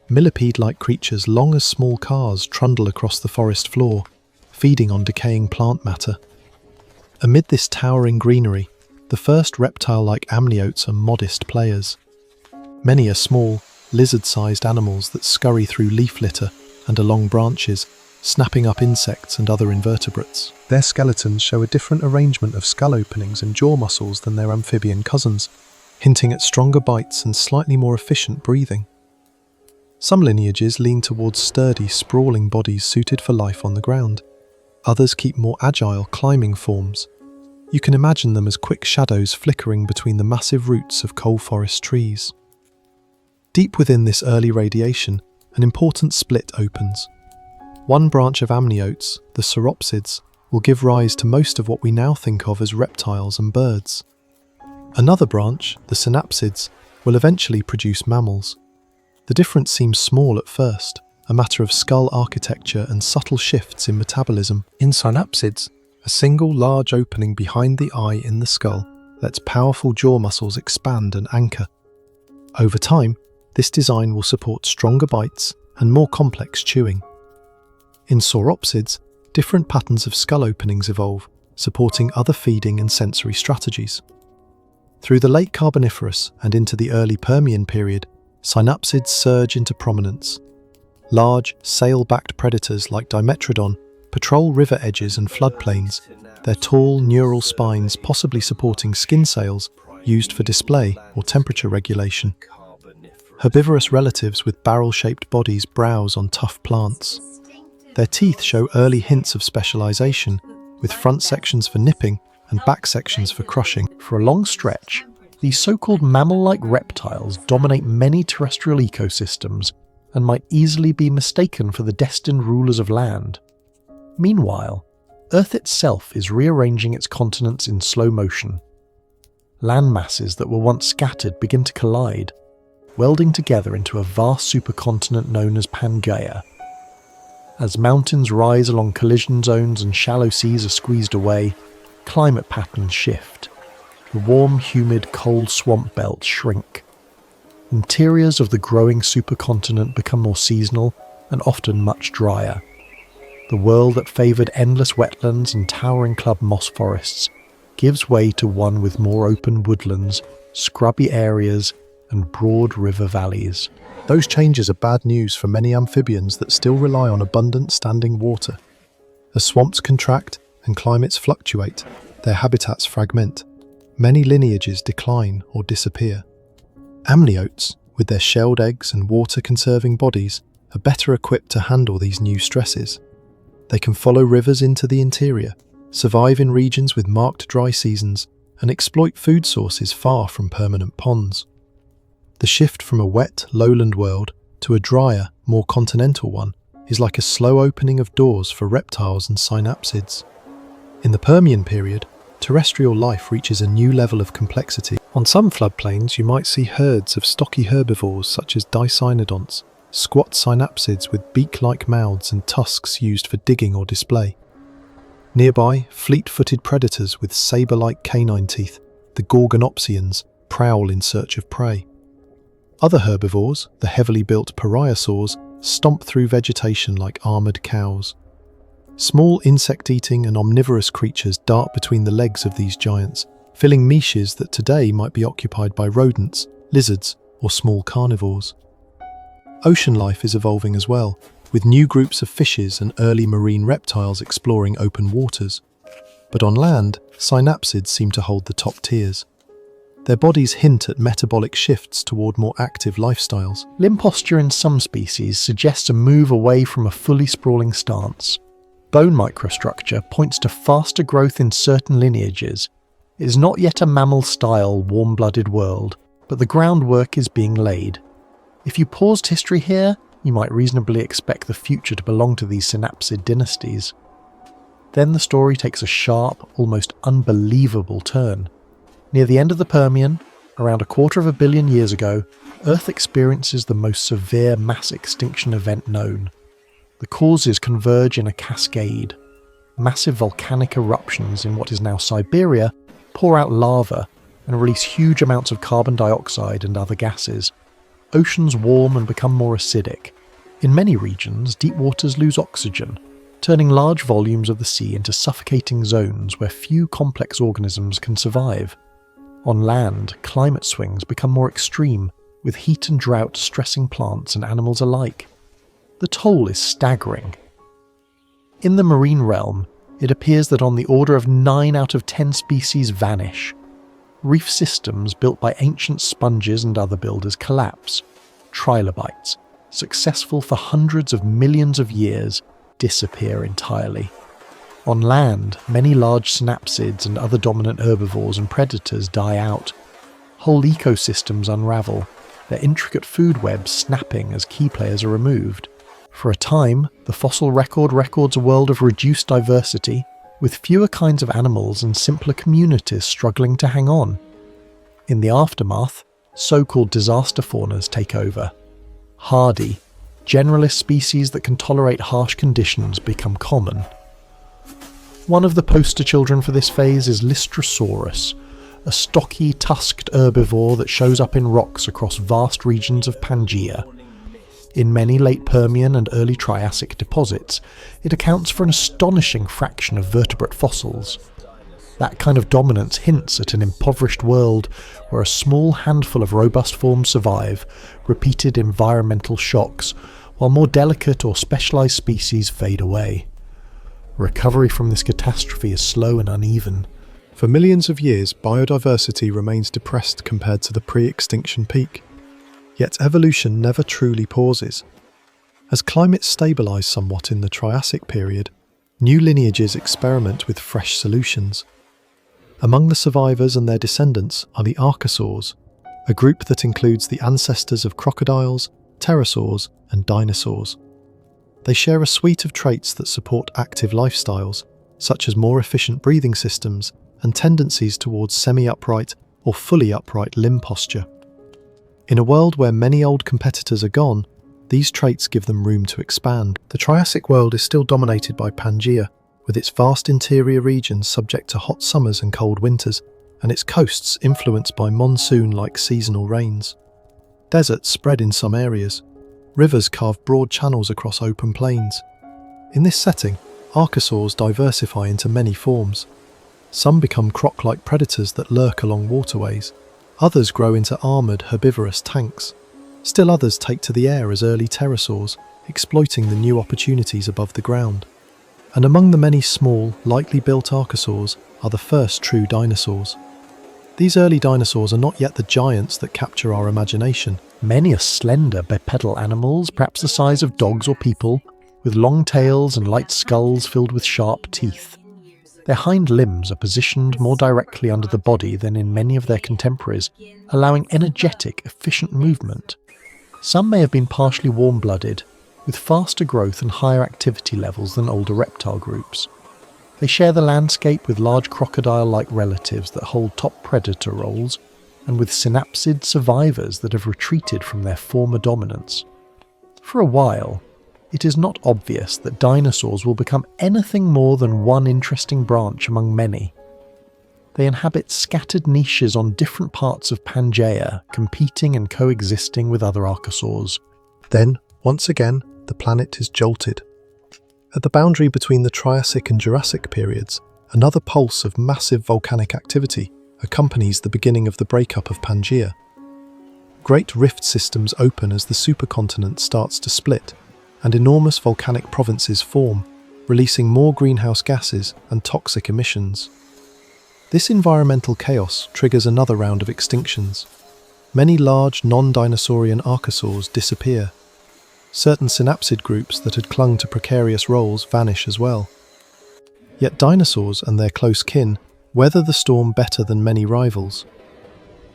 Millipede-like creatures long as small cars trundle across the forest floor, feeding on decaying plant matter. Amid this towering greenery, the first reptile-like amniotes are modest players. Many are small, lizard-sized animals that scurry through leaf litter and along branches, snapping up insects and other invertebrates. Their skeletons show a different arrangement of skull openings and jaw muscles than their amphibian cousins, hinting at stronger bites and slightly more efficient breathing. Some lineages lean towards sturdy, sprawling bodies suited for life on the ground. Others keep more agile, climbing forms. You can imagine them as quick shadows flickering between the massive roots of coal forest trees. Deep within this early radiation, an important split opens. One branch of amniotes, the sauropsids, will give rise to most of what we now think of as reptiles and birds. Another branch, the synapsids, will eventually produce mammals. The difference seems small at first, a matter of skull architecture and subtle shifts in metabolism. In synapsids, a single large opening behind the eye in the skull lets powerful jaw muscles expand and anchor. Over time, this design will support stronger bites and more complex chewing. In sauropsids, different patterns of skull openings evolve, supporting other feeding and sensory strategies. Through the late Carboniferous and into the early Permian period, synapsids surge into prominence. Large, sail-backed predators like Dimetrodon patrol river edges and floodplains, their tall neural spines possibly supporting skin sails used for display or temperature regulation. Herbivorous relatives with barrel-shaped bodies browse on tough plants. Their teeth show early hints of specialization, with front sections for nipping and back sections for crushing. For a long stretch, these so-called mammal-like reptiles dominate many terrestrial ecosystems and might easily be mistaken for the destined rulers of land. Meanwhile, Earth itself is rearranging its continents in slow motion. Land masses that were once scattered begin to collide, welding together into a vast supercontinent known as Pangaea. As mountains rise along collision zones and shallow seas are squeezed away, climate patterns shift. The warm, humid, cold swamp belts shrink. Interiors of the growing supercontinent become more seasonal and often much drier. The world that favoured endless wetlands and towering club moss forests gives way to one with more open woodlands, scrubby areas, and broad river valleys. Those changes are bad news for many amphibians that still rely on abundant standing water. As swamps contract and climates fluctuate, their habitats fragment. Many lineages decline or disappear. Amniotes, with their shelled eggs and water-conserving bodies, are better equipped to handle these new stresses. They can follow rivers into the interior, survive in regions with marked dry seasons, and exploit food sources far from permanent ponds. The shift from a wet, lowland world to a drier, more continental one is like a slow opening of doors for reptiles and synapsids. In the Permian period, terrestrial life reaches a new level of complexity. On some floodplains, you might see herds of stocky herbivores such as dicynodonts, squat synapsids with beak-like mouths and tusks used for digging or display. Nearby, fleet-footed predators with saber-like canine teeth, the gorgonopsians, prowl in search of prey. Other herbivores, the heavily built pariasaurs, stomp through vegetation like armoured cows. Small insect-eating and omnivorous creatures dart between the legs of these giants, filling niches that today might be occupied by rodents, lizards, or small carnivores. Ocean life is evolving as well, with new groups of fishes and early marine reptiles exploring open waters. But on land, synapsids seem to hold the top tiers. Their bodies hint at metabolic shifts toward more active lifestyles. Limb posture in some species suggests a move away from a fully sprawling stance. Bone microstructure points to faster growth in certain lineages. It is not yet a mammal-style, warm-blooded world, but the groundwork is being laid. If you paused history here, you might reasonably expect the future to belong to these synapsid dynasties. Then the story takes a sharp, almost unbelievable turn. Near the end of the Permian, around 250 million years ago, Earth experiences the most severe mass extinction event known. The causes converge in a cascade. Massive volcanic eruptions in what is now Siberia pour out lava and release huge amounts of carbon dioxide and other gases. Oceans warm and become more acidic. In many regions, deep waters lose oxygen, turning large volumes of the sea into suffocating zones where few complex organisms can survive. On land, climate swings become more extreme, with heat and drought stressing plants and animals alike. The toll is staggering. In the marine realm, it appears that on the order of 9 out of 10 species vanish. Reef systems built by ancient sponges and other builders collapse. Trilobites, successful for hundreds of millions of years, disappear entirely. On land, many large synapsids and other dominant herbivores and predators die out. Whole ecosystems unravel, their intricate food webs snapping as key players are removed. For a time, the fossil record records a world of reduced diversity, with fewer kinds of animals and simpler communities struggling to hang on. In the aftermath, so-called disaster faunas take over. Hardy, generalist species that can tolerate harsh conditions become common. One of the poster children for this phase is Lystrosaurus, a stocky, tusked herbivore that shows up in rocks across vast regions of Pangaea. In many late Permian and early Triassic deposits, it accounts for an astonishing fraction of vertebrate fossils. That kind of dominance hints at an impoverished world where a small handful of robust forms survive repeated environmental shocks, while more delicate or specialised species fade away. Recovery from this catastrophe is slow and uneven. For millions of years, biodiversity remains depressed compared to the pre-extinction peak. Yet evolution never truly pauses. As climates stabilise somewhat in the Triassic period, new lineages experiment with fresh solutions. Among the survivors and their descendants are the archosaurs, a group that includes the ancestors of crocodiles, pterosaurs, and dinosaurs. They share a suite of traits that support active lifestyles, such as more efficient breathing systems and tendencies towards semi-upright or fully upright limb posture. In a world where many old competitors are gone, these traits give them room to expand. The Triassic world is still dominated by Pangaea, with its vast interior regions subject to hot summers and cold winters, and its coasts influenced by monsoon-like seasonal rains. Deserts spread in some areas. Rivers carve broad channels across open plains. In this setting, archosaurs diversify into many forms. Some become croc-like predators that lurk along waterways. Others grow into armoured, herbivorous tanks. Still others take to the air as early pterosaurs, exploiting the new opportunities above the ground. And among the many small, lightly built archosaurs are the first true dinosaurs. These early dinosaurs are not yet the giants that capture our imagination. Many are slender bipedal animals, perhaps the size of dogs or people, with long tails and light skulls filled with sharp teeth. Their hind limbs are positioned more directly under the body than in many of their contemporaries, allowing energetic, efficient movement. Some may have been partially warm-blooded, with faster growth and higher activity levels than older reptile groups. They share the landscape with large crocodile-like relatives that hold top predator roles, and with synapsid survivors that have retreated from their former dominance. For a while, it is not obvious that dinosaurs will become anything more than one interesting branch among many. They inhabit scattered niches on different parts of Pangaea, competing and coexisting with other archosaurs. Then, once again, the planet is jolted. At the boundary between the Triassic and Jurassic periods, another pulse of massive volcanic activity accompanies the beginning of the breakup of Pangaea. Great rift systems open as the supercontinent starts to split, and enormous volcanic provinces form, releasing more greenhouse gases and toxic emissions. This environmental chaos triggers another round of extinctions. Many large non-dinosaurian archosaurs disappear. Certain synapsid groups that had clung to precarious roles vanish as well. Yet dinosaurs and their close kin weather the storm better than many rivals.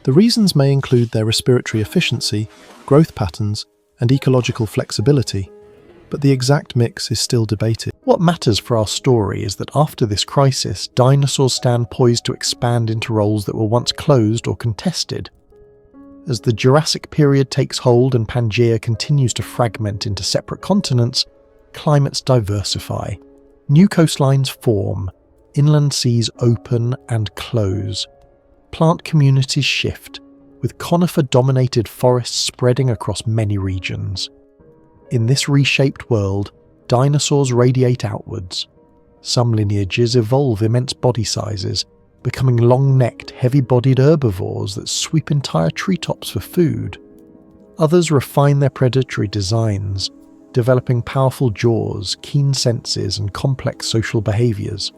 The reasons may include their respiratory efficiency, growth patterns, and ecological flexibility, but the exact mix is still debated. What matters for our story is that after this crisis, dinosaurs stand poised to expand into roles that were once closed or contested. As the Jurassic period takes hold and Pangaea continues to fragment into separate continents, climates diversify. New coastlines form, inland seas open and close. Plant communities shift, with conifer-dominated forests spreading across many regions. In this reshaped world, dinosaurs radiate outwards. Some lineages evolve immense body sizes, becoming long-necked, heavy-bodied herbivores that sweep entire treetops for food. Others refine their predatory designs, developing powerful jaws, keen senses, and complex social behaviours.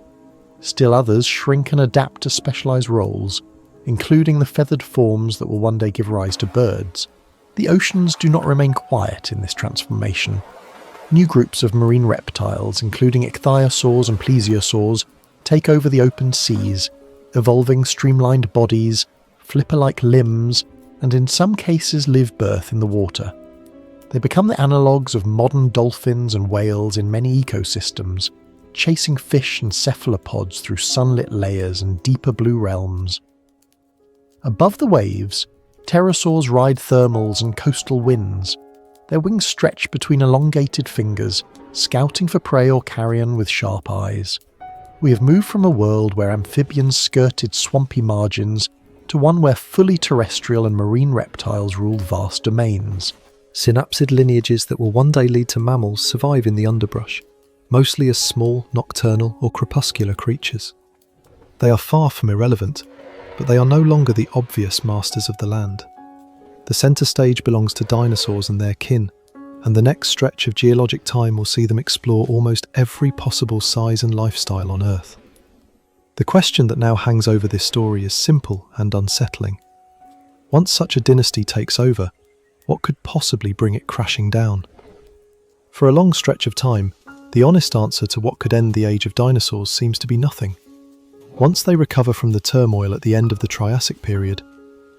Still others shrink and adapt to specialised roles, including the feathered forms that will one day give rise to birds. The oceans do not remain quiet in this transformation. New groups of marine reptiles, including ichthyosaurs and plesiosaurs, take over the open seas, evolving streamlined bodies, flipper-like limbs, and in some cases live birth in the water. They become the analogues of modern dolphins and whales in many ecosystems, chasing fish and cephalopods through sunlit layers and deeper blue realms. Above the waves, pterosaurs ride thermals and coastal winds. Their wings stretch between elongated fingers, scouting for prey or carrion with sharp eyes. We have moved from a world where amphibians skirted swampy margins to one where fully terrestrial and marine reptiles ruled vast domains. Synapsid lineages that will one day lead to mammals survive in the underbrush, mostly as small, nocturnal or crepuscular creatures. They are far from irrelevant, but they are no longer the obvious masters of the land. The centre stage belongs to dinosaurs and their kin, and the next stretch of geologic time will see them explore almost every possible size and lifestyle on Earth. The question that now hangs over this story is simple and unsettling. Once such a dynasty takes over, what could possibly bring it crashing down? For a long stretch of time, the honest answer to what could end the age of dinosaurs seems to be nothing. Once they recover from the turmoil at the end of the Triassic period,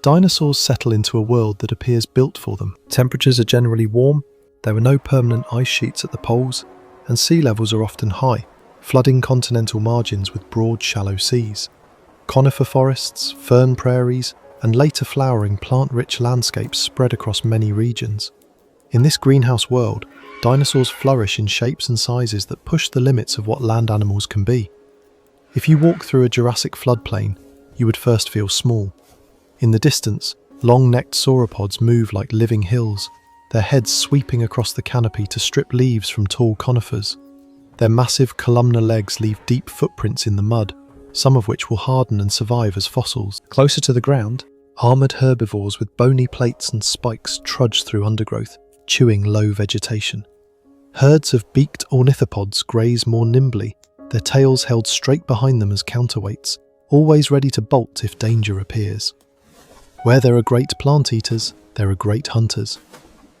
dinosaurs settle into a world that appears built for them. Temperatures are generally warm, there are no permanent ice sheets at the poles, and sea levels are often high, flooding continental margins with broad, shallow seas. Conifer forests, fern prairies, and later flowering plant-rich landscapes spread across many regions. In this greenhouse world, dinosaurs flourish in shapes and sizes that push the limits of what land animals can be. If you walk through a Jurassic floodplain, you would first feel small. In the distance, long-necked sauropods move like living hills, their heads sweeping across the canopy to strip leaves from tall conifers. Their massive columnar legs leave deep footprints in the mud, some of which will harden and survive as fossils. Closer to the ground, armoured herbivores with bony plates and spikes trudge through undergrowth, chewing low vegetation. Herds of beaked ornithopods graze more nimbly, their tails held straight behind them as counterweights, always ready to bolt if danger appears. Where there are great plant eaters, there are great hunters.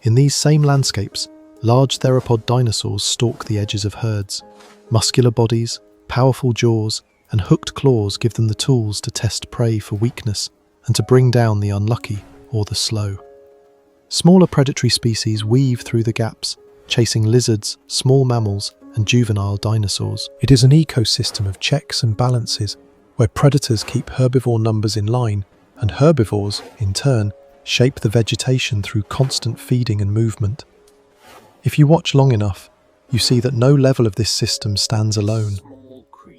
In these same landscapes, large theropod dinosaurs stalk the edges of herds. Muscular bodies, powerful jaws, and hooked claws give them the tools to test prey for weakness and to bring down the unlucky or the slow. Smaller predatory species weave through the gaps, chasing lizards, small mammals, and juvenile dinosaurs. It is an ecosystem of checks and balances where predators keep herbivore numbers in line and herbivores, in turn, shape the vegetation through constant feeding and movement. If you watch long enough, you see that no level of this system stands alone.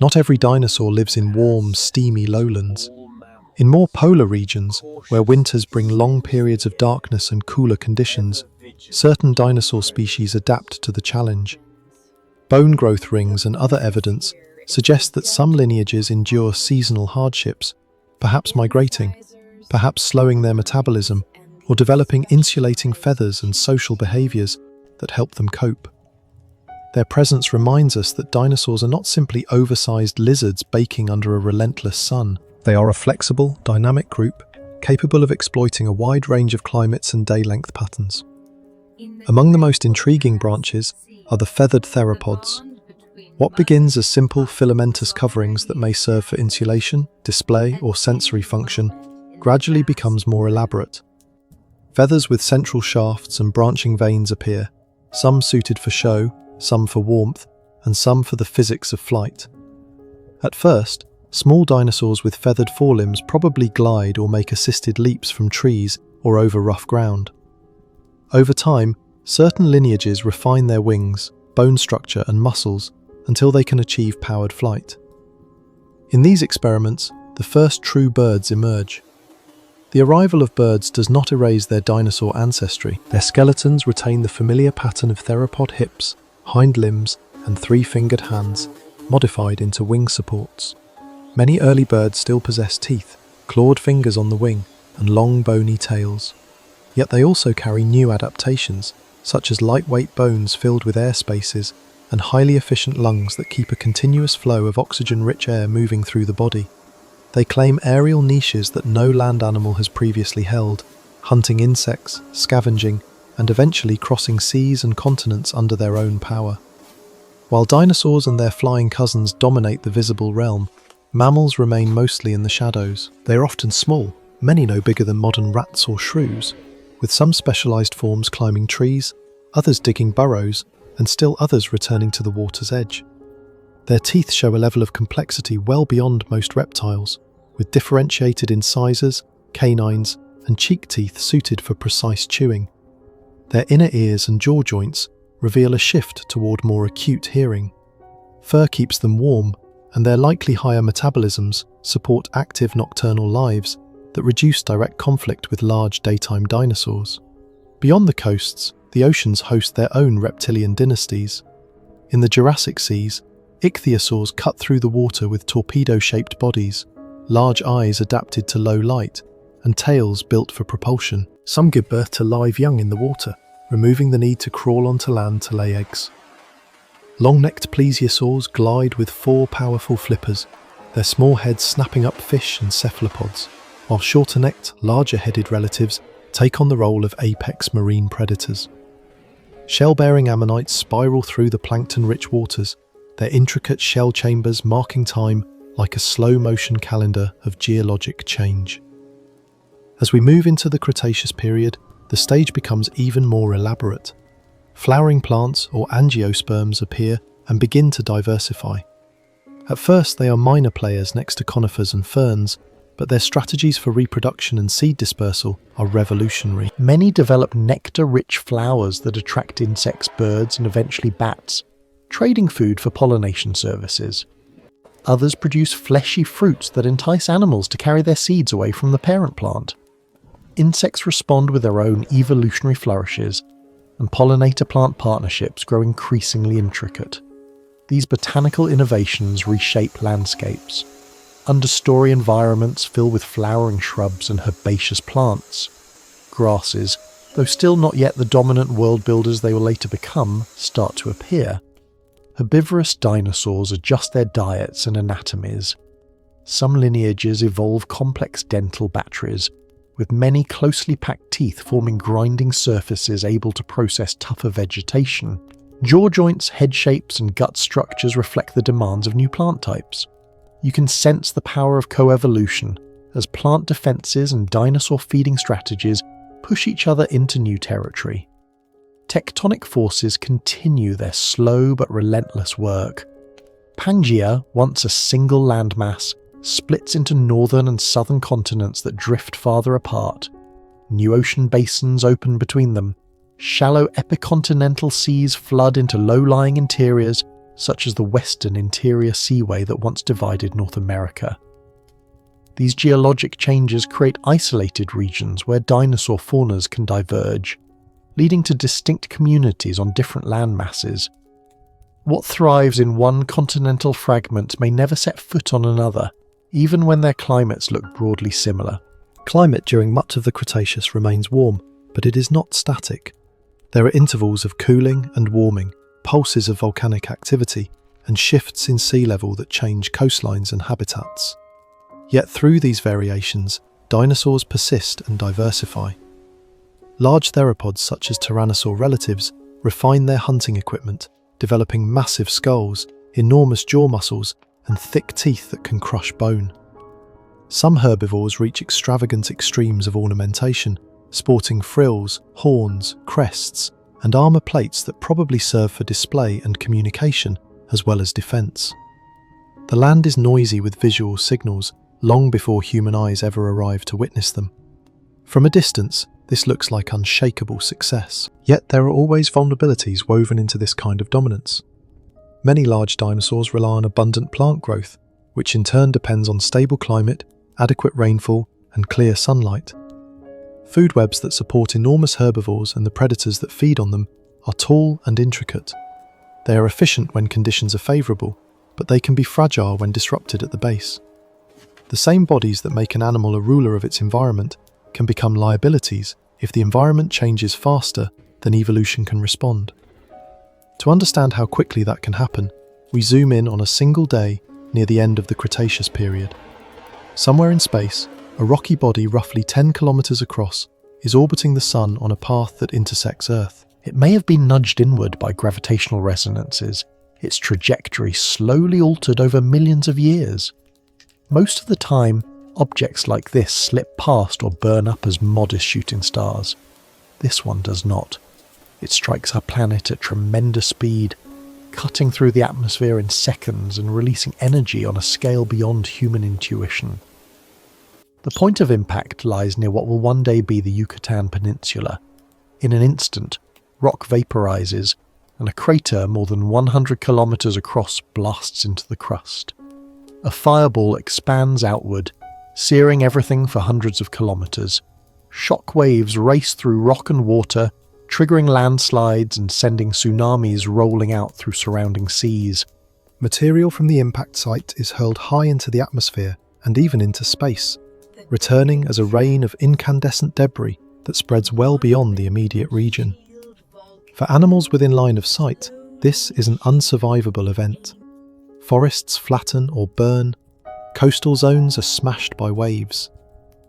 Not every dinosaur lives in warm, steamy lowlands. In more polar regions, where winters bring long periods of darkness and cooler conditions, certain dinosaur species adapt to the challenge. Bone growth rings and other evidence suggest that some lineages endure seasonal hardships, perhaps migrating, perhaps slowing their metabolism, or developing insulating feathers and social behaviours that help them cope. Their presence reminds us that dinosaurs are not simply oversized lizards baking under a relentless sun. They are a flexible, dynamic group, capable of exploiting a wide range of climates and day-length patterns. Among the most intriguing branches are the feathered theropods. What begins as simple filamentous coverings that may serve for insulation, display, or sensory function gradually becomes more elaborate. Feathers with central shafts and branching veins appear, some suited for show, some for warmth, and some for the physics of flight. At first, small dinosaurs with feathered forelimbs probably glide or make assisted leaps from trees or over rough ground. Over time, certain lineages refine their wings, bone structure, and muscles until they can achieve powered flight. In these experiments, the first true birds emerge. The arrival of birds does not erase their dinosaur ancestry. Their skeletons retain the familiar pattern of theropod hips, hind limbs, and three-fingered hands, modified into wing supports. Many early birds still possess teeth, clawed fingers on the wing, and long bony tails. Yet they also carry new adaptations, such as lightweight bones filled with air spaces and highly efficient lungs that keep a continuous flow of oxygen-rich air moving through the body. They claim aerial niches that no land animal has previously held, hunting insects, scavenging, and eventually crossing seas and continents under their own power. While dinosaurs and their flying cousins dominate the visible realm, mammals remain mostly in the shadows. They are often small, many no bigger than modern rats or shrews, with some specialised forms climbing trees, others digging burrows, and still others returning to the water's edge. Their teeth show a level of complexity well beyond most reptiles, with differentiated incisors, canines, and cheek teeth suited for precise chewing. Their inner ears and jaw joints reveal a shift toward more acute hearing. Fur keeps them warm, and their likely higher metabolisms support active nocturnal lives that reduce direct conflict with large daytime dinosaurs. Beyond the coasts, the oceans host their own reptilian dynasties. In the Jurassic seas, ichthyosaurs cut through the water with torpedo-shaped bodies, large eyes adapted to low light, and tails built for propulsion. Some give birth to live young in the water, removing the need to crawl onto land to lay eggs. Long-necked plesiosaurs glide with 4 powerful flippers, their small heads snapping up fish and cephalopods, while shorter-necked, larger-headed relatives take on the role of apex marine predators. Shell-bearing ammonites spiral through the plankton-rich waters, their intricate shell chambers marking time like a slow-motion calendar of geologic change. As we move into the Cretaceous period, the stage becomes even more elaborate. Flowering plants or angiosperms appear and begin to diversify. At first they are minor players next to conifers and ferns, but their strategies for reproduction and seed dispersal are revolutionary. Many develop nectar-rich flowers that attract insects, birds, and eventually bats, trading food for pollination services. Others produce fleshy fruits that entice animals to carry their seeds away from the parent plant. Insects respond with their own evolutionary flourishes, and pollinator-plant partnerships grow increasingly intricate. These botanical innovations reshape landscapes. Understory environments fill with flowering shrubs and herbaceous plants. Grasses, though still not yet the dominant world builders they will later become, start to appear. Herbivorous dinosaurs adjust their diets and anatomies. Some lineages evolve complex dental batteries, with many closely packed teeth forming grinding surfaces able to process tougher vegetation. Jaw joints, head shapes, and gut structures reflect the demands of new plant types. You can sense the power of coevolution as plant defenses and dinosaur feeding strategies push each other into new territory. Tectonic forces continue their slow but relentless work. Pangaea, once a single landmass, splits into northern and southern continents that drift farther apart. New ocean basins open between them. Shallow epicontinental seas flood into low-lying interiors, such as the western interior seaway that once divided North America. These geologic changes create isolated regions where dinosaur faunas can diverge, leading to distinct communities on different land masses. What thrives in one continental fragment may never set foot on another, even when their climates look broadly similar. Climate during much of the Cretaceous remains warm, but it is not static. There are intervals of cooling and warming, pulses of volcanic activity, and shifts in sea level that change coastlines and habitats. Yet through these variations, dinosaurs persist and diversify. Large theropods such as tyrannosaur relatives refine their hunting equipment, developing massive skulls, enormous jaw muscles, and thick teeth that can crush bone. Some herbivores reach extravagant extremes of ornamentation, sporting frills, horns, crests, and armour plates that probably serve for display and communication, as well as defence. The land is noisy with visual signals, long before human eyes ever arrive to witness them. From a distance, this looks like unshakable success. Yet there are always vulnerabilities woven into this kind of dominance. Many large dinosaurs rely on abundant plant growth, which in turn depends on stable climate, adequate rainfall, and clear sunlight. Food webs that support enormous herbivores and the predators that feed on them are tall and intricate. They are efficient when conditions are favourable, but they can be fragile when disrupted at the base. The same bodies that make an animal a ruler of its environment can become liabilities if the environment changes faster than evolution can respond. To understand how quickly that can happen, we zoom in on a single day near the end of the Cretaceous period. Somewhere in space, a rocky body roughly 10 kilometers across is orbiting the Sun on a path that intersects Earth. It may have been nudged inward by gravitational resonances, its trajectory slowly altered over millions of years. Most of the time, objects like this slip past or burn up as modest shooting stars. This one does not. It strikes our planet at tremendous speed, cutting through the atmosphere in seconds and releasing energy on a scale beyond human intuition. The point of impact lies near what will one day be the Yucatan Peninsula. In an instant, rock vaporizes, and a crater more than 100 kilometers across blasts into the crust. A fireball expands outward, searing everything for hundreds of kilometers. Shock waves race through rock and water, triggering landslides and sending tsunamis rolling out through surrounding seas. Material from the impact site is hurled high into the atmosphere and even into space, returning as a rain of incandescent debris that spreads well beyond the immediate region. For animals within line of sight, this is an unsurvivable event. Forests flatten or burn, coastal zones are smashed by waves.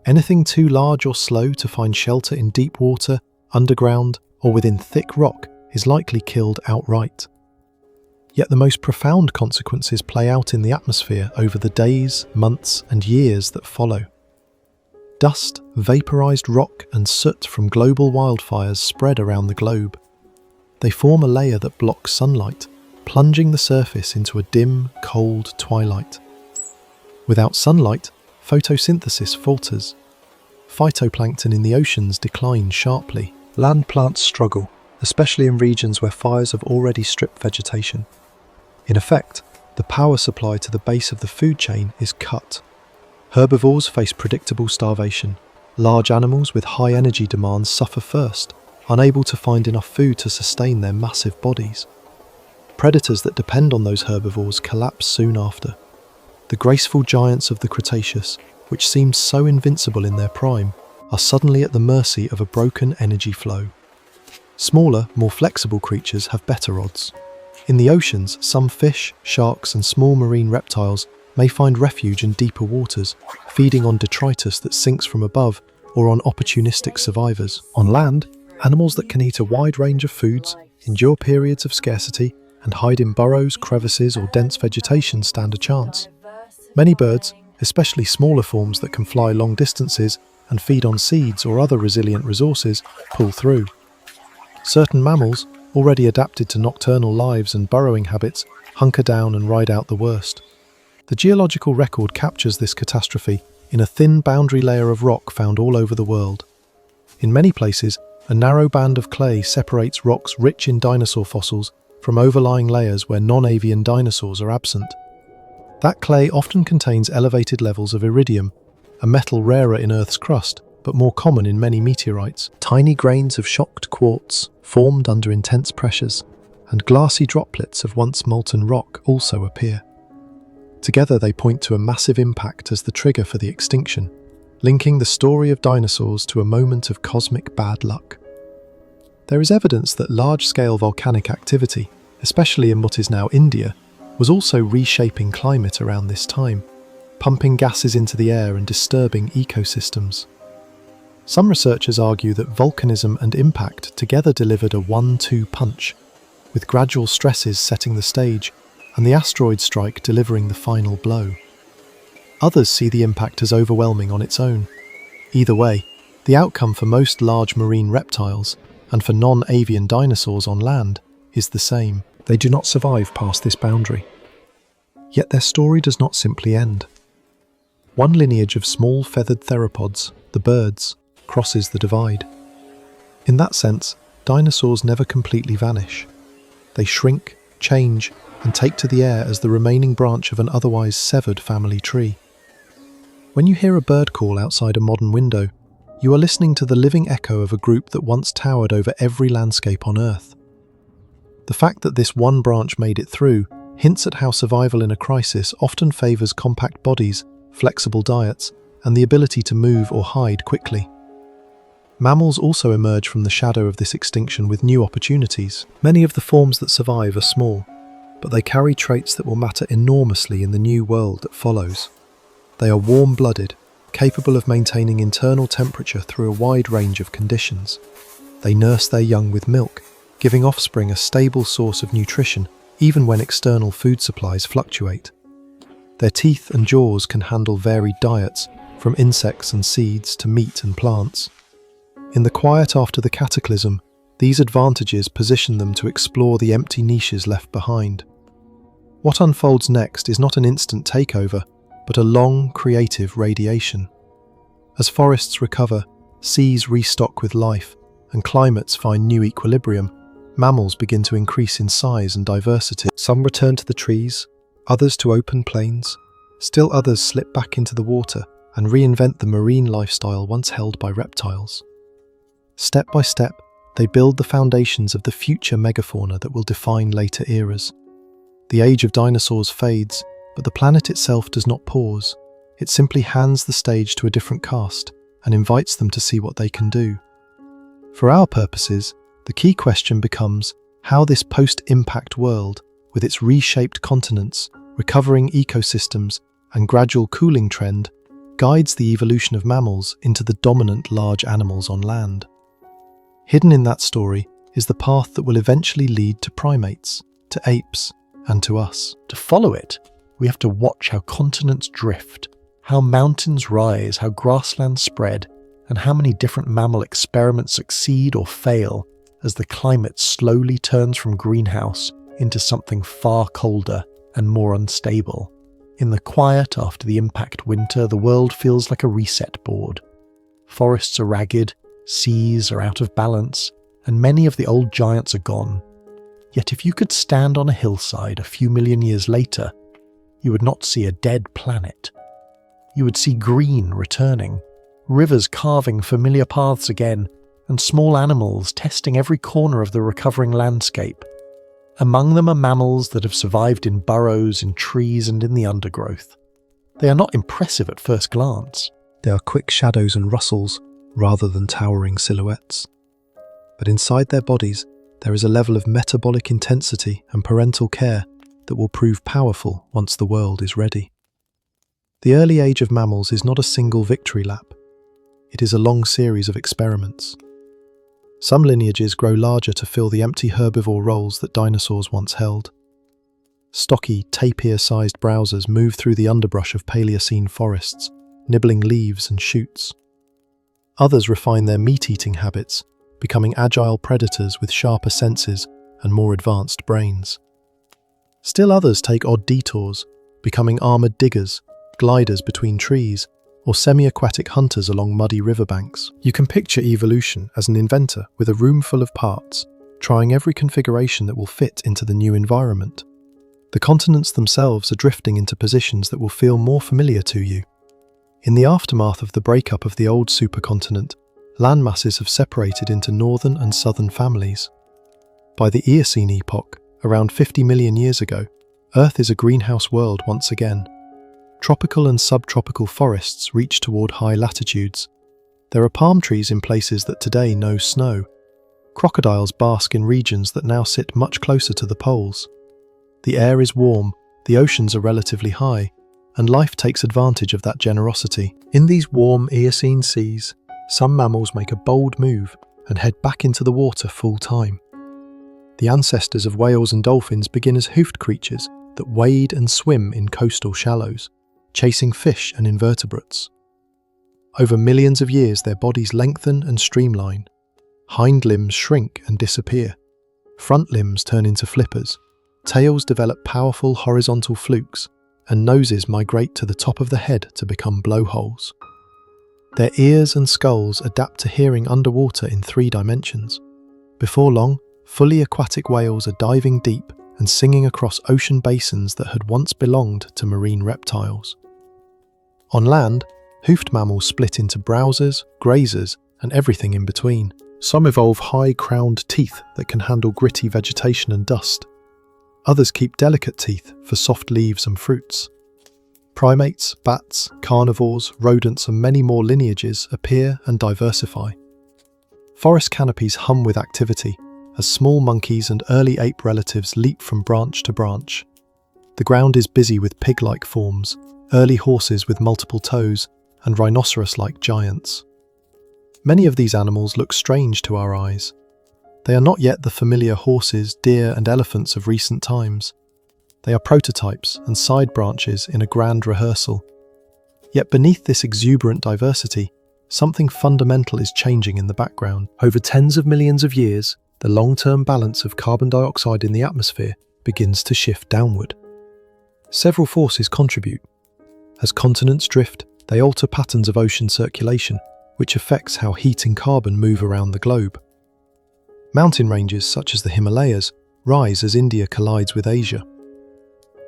Anything too large or slow to find shelter in deep water, underground, or within thick rock is likely killed outright. Yet the most profound consequences play out in the atmosphere over the days, months, and years that follow. Dust, vaporized rock, and soot from global wildfires spread around the globe. They form a layer that blocks sunlight, plunging the surface into a dim, cold twilight. Without sunlight, photosynthesis falters. Phytoplankton in the oceans decline sharply. Land plants struggle, especially in regions where fires have already stripped vegetation. In effect, the power supply to the base of the food chain is cut. Herbivores face predictable starvation. Large animals with high energy demands suffer first, unable to find enough food to sustain their massive bodies. Predators that depend on those herbivores collapse soon after. The graceful giants of the Cretaceous, which seemed so invincible in their prime, are suddenly at the mercy of a broken energy flow. Smaller, more flexible creatures have better odds. In the oceans, some fish, sharks, and small marine reptiles may find refuge in deeper waters, feeding on detritus that sinks from above or on opportunistic survivors. On land, animals that can eat a wide range of foods, endure periods of scarcity, and hide in burrows, crevices, or dense vegetation stand a chance. Many birds, especially smaller forms that can fly long distances and feed on seeds or other resilient resources, pull through. Certain mammals, already adapted to nocturnal lives and burrowing habits, hunker down and ride out the worst. The geological record captures this catastrophe in a thin boundary layer of rock found all over the world. In many places, a narrow band of clay separates rocks rich in dinosaur fossils from overlying layers where non-avian dinosaurs are absent. That clay often contains elevated levels of iridium, a metal rarer in Earth's crust, but more common in many meteorites. Tiny grains of shocked quartz, formed under intense pressures, and glassy droplets of once molten rock also appear. Together they point to a massive impact as the trigger for the extinction, linking the story of dinosaurs to a moment of cosmic bad luck. There is evidence that large-scale volcanic activity, especially in what is now India, was also reshaping climate around this time, pumping gases into the air and disturbing ecosystems. Some researchers argue that volcanism and impact together delivered a 1-2 punch, with gradual stresses setting the stage and the asteroid strike delivering the final blow. Others see the impact as overwhelming on its own. Either way, the outcome for most large marine reptiles and for non-avian dinosaurs on land is the same. They do not survive past this boundary. Yet their story does not simply end. One lineage of small feathered theropods, the birds, crosses the divide. In that sense, dinosaurs never completely vanish. They shrink, change, and take to the air as the remaining branch of an otherwise severed family tree. When you hear a bird call outside a modern window, you are listening to the living echo of a group that once towered over every landscape on Earth. The fact that this one branch made it through hints at how survival in a crisis often favours compact bodies, flexible diets, and the ability to move or hide quickly. Mammals also emerge from the shadow of this extinction with new opportunities. Many of the forms that survive are small, but they carry traits that will matter enormously in the new world that follows. They are warm-blooded, capable of maintaining internal temperature through a wide range of conditions. They nurse their young with milk, giving offspring a stable source of nutrition even when external food supplies fluctuate. Their teeth and jaws can handle varied diets, from insects and seeds to meat and plants. In the quiet after the cataclysm, these advantages position them to explore the empty niches left behind. What unfolds next is not an instant takeover, but a long, creative radiation. As forests recover, seas restock with life, and climates find new equilibrium, mammals begin to increase in size and diversity. Some return to the trees, others to open plains. Still others slip back into the water and reinvent the marine lifestyle once held by reptiles. Step by step, they build the foundations of the future megafauna that will define later eras. The age of dinosaurs fades, but the planet itself does not pause. It simply hands the stage to a different cast and invites them to see what they can do. For our purposes, the key question becomes how this post-impact world, with its reshaped continents, recovering ecosystems, and gradual cooling trend, guides the evolution of mammals into the dominant large animals on land. Hidden in that story is the path that will eventually lead to primates, to apes, and to us. To follow it, we have to watch how continents drift, how mountains rise, how grasslands spread, and how many different mammal experiments succeed or fail as the climate slowly turns from greenhouse into something far colder and more unstable. In the quiet after the impact winter, the world feels like a reset board. Forests are ragged, seas are out of balance, and many of the old giants are gone. Yet if you could stand on a hillside a few million years later, you would not see a dead planet. You would see green returning, rivers carving familiar paths again, and small animals testing every corner of the recovering landscape. Among them are mammals that have survived in burrows, in trees, and in the undergrowth. They are not impressive at first glance. They are quick shadows and rustles, rather than towering silhouettes. But inside their bodies, there is a level of metabolic intensity and parental care that will prove powerful once the world is ready. The early age of mammals is not a single victory lap. It is a long series of experiments. Some lineages grow larger to fill the empty herbivore roles that dinosaurs once held. Stocky, tapir-sized browsers move through the underbrush of Paleocene forests, nibbling leaves and shoots. Others refine their meat-eating habits, becoming agile predators with sharper senses and more advanced brains. Still others take odd detours, becoming armoured diggers, gliders between trees, or semi-aquatic hunters along muddy riverbanks. You can picture evolution as an inventor with a room full of parts, trying every configuration that will fit into the new environment. The continents themselves are drifting into positions that will feel more familiar to you. In the aftermath of the breakup of the old supercontinent, land masses have separated into northern and southern families. By the Eocene epoch, around 50 million years ago, Earth is a greenhouse world once again. Tropical and subtropical forests reach toward high latitudes. There are palm trees in places that today know snow. Crocodiles bask in regions that now sit much closer to the poles. The air is warm, the oceans are relatively high, and life takes advantage of that generosity. In these warm Eocene seas, some mammals make a bold move and head back into the water full time. The ancestors of whales and dolphins begin as hoofed creatures that wade and swim in coastal shallows, chasing fish and invertebrates. Over millions of years, their bodies lengthen and streamline. Hind limbs shrink and disappear. Front limbs turn into flippers. Tails develop powerful horizontal flukes, and noses migrate to the top of the head to become blowholes. Their ears and skulls adapt to hearing underwater in 3 dimensions. Before long, fully aquatic whales are diving deep and singing across ocean basins that had once belonged to marine reptiles. On land, hoofed mammals split into browsers, grazers, and everything in between. Some evolve high-crowned teeth that can handle gritty vegetation and dust. Others keep delicate teeth for soft leaves and fruits. Primates, bats, carnivores, rodents, and many more lineages appear and diversify. Forest canopies hum with activity as small monkeys and early ape relatives leap from branch to branch. The ground is busy with pig-like forms, early horses with multiple toes, and rhinoceros-like giants. Many of these animals look strange to our eyes. They are not yet the familiar horses, deer, and elephants of recent times. They are prototypes and side branches in a grand rehearsal. Yet beneath this exuberant diversity, something fundamental is changing in the background. Over tens of millions of years, the long-term balance of carbon dioxide in the atmosphere begins to shift downward. Several forces contribute. As continents drift, they alter patterns of ocean circulation, which affects how heat and carbon move around the globe. Mountain ranges such as the Himalayas rise as India collides with Asia.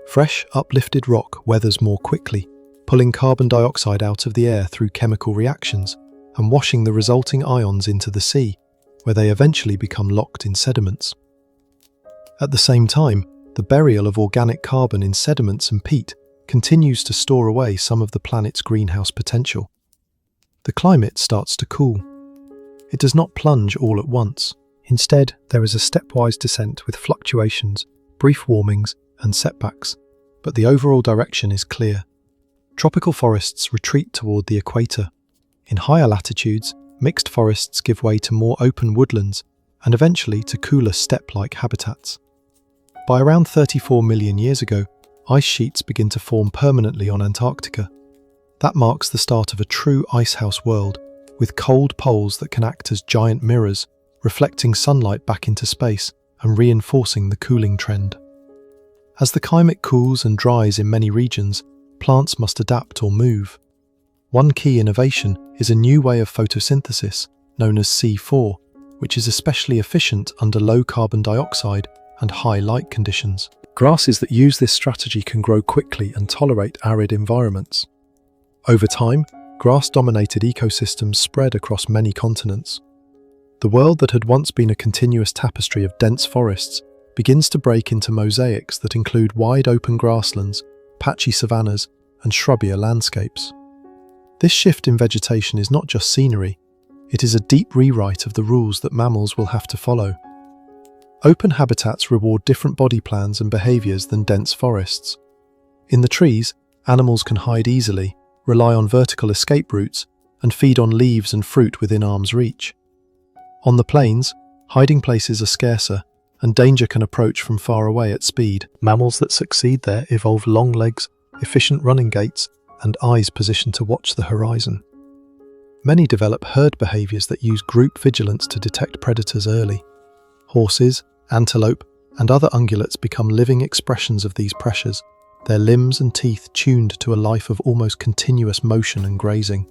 Fresh, uplifted rock weathers more quickly, pulling carbon dioxide out of the air through chemical reactions and washing the resulting ions into the sea, where they eventually become locked in sediments. At the same time, the burial of organic carbon in sediments and peat continues to store away some of the planet's greenhouse potential. The climate starts to cool. It does not plunge all at once. Instead, there is a stepwise descent with fluctuations, brief warmings, and setbacks, but the overall direction is clear. Tropical forests retreat toward the equator. In higher latitudes, mixed forests give way to more open woodlands and eventually to cooler steppe-like habitats. By around 34 million years ago, ice sheets begin to form permanently on Antarctica. That marks the start of a true icehouse world, with cold poles that can act as giant mirrors, reflecting sunlight back into space and reinforcing the cooling trend. As the climate cools and dries in many regions, plants must adapt or move. One key innovation is a new way of photosynthesis, known as seafloor, which is especially efficient under low carbon dioxide and high light conditions. Grasses that use this strategy can grow quickly and tolerate arid environments. Over time, grass-dominated ecosystems spread across many continents. The world that had once been a continuous tapestry of dense forests begins to break into mosaics that include wide-open grasslands, patchy savannas, and shrubbier landscapes. This shift in vegetation is not just scenery, it is a deep rewrite of the rules that mammals will have to follow. Open habitats reward different body plans and behaviours than dense forests. In the trees, animals can hide easily, rely on vertical escape routes, and feed on leaves and fruit within arm's reach. On the plains, hiding places are scarcer, and danger can approach from far away at speed. Mammals that succeed there evolve long legs, efficient running gaits, and eyes positioned to watch the horizon. Many develop herd behaviours that use group vigilance to detect predators early. Horses, antelope, and other ungulates become living expressions of these pressures, their limbs and teeth tuned to a life of almost continuous motion and grazing.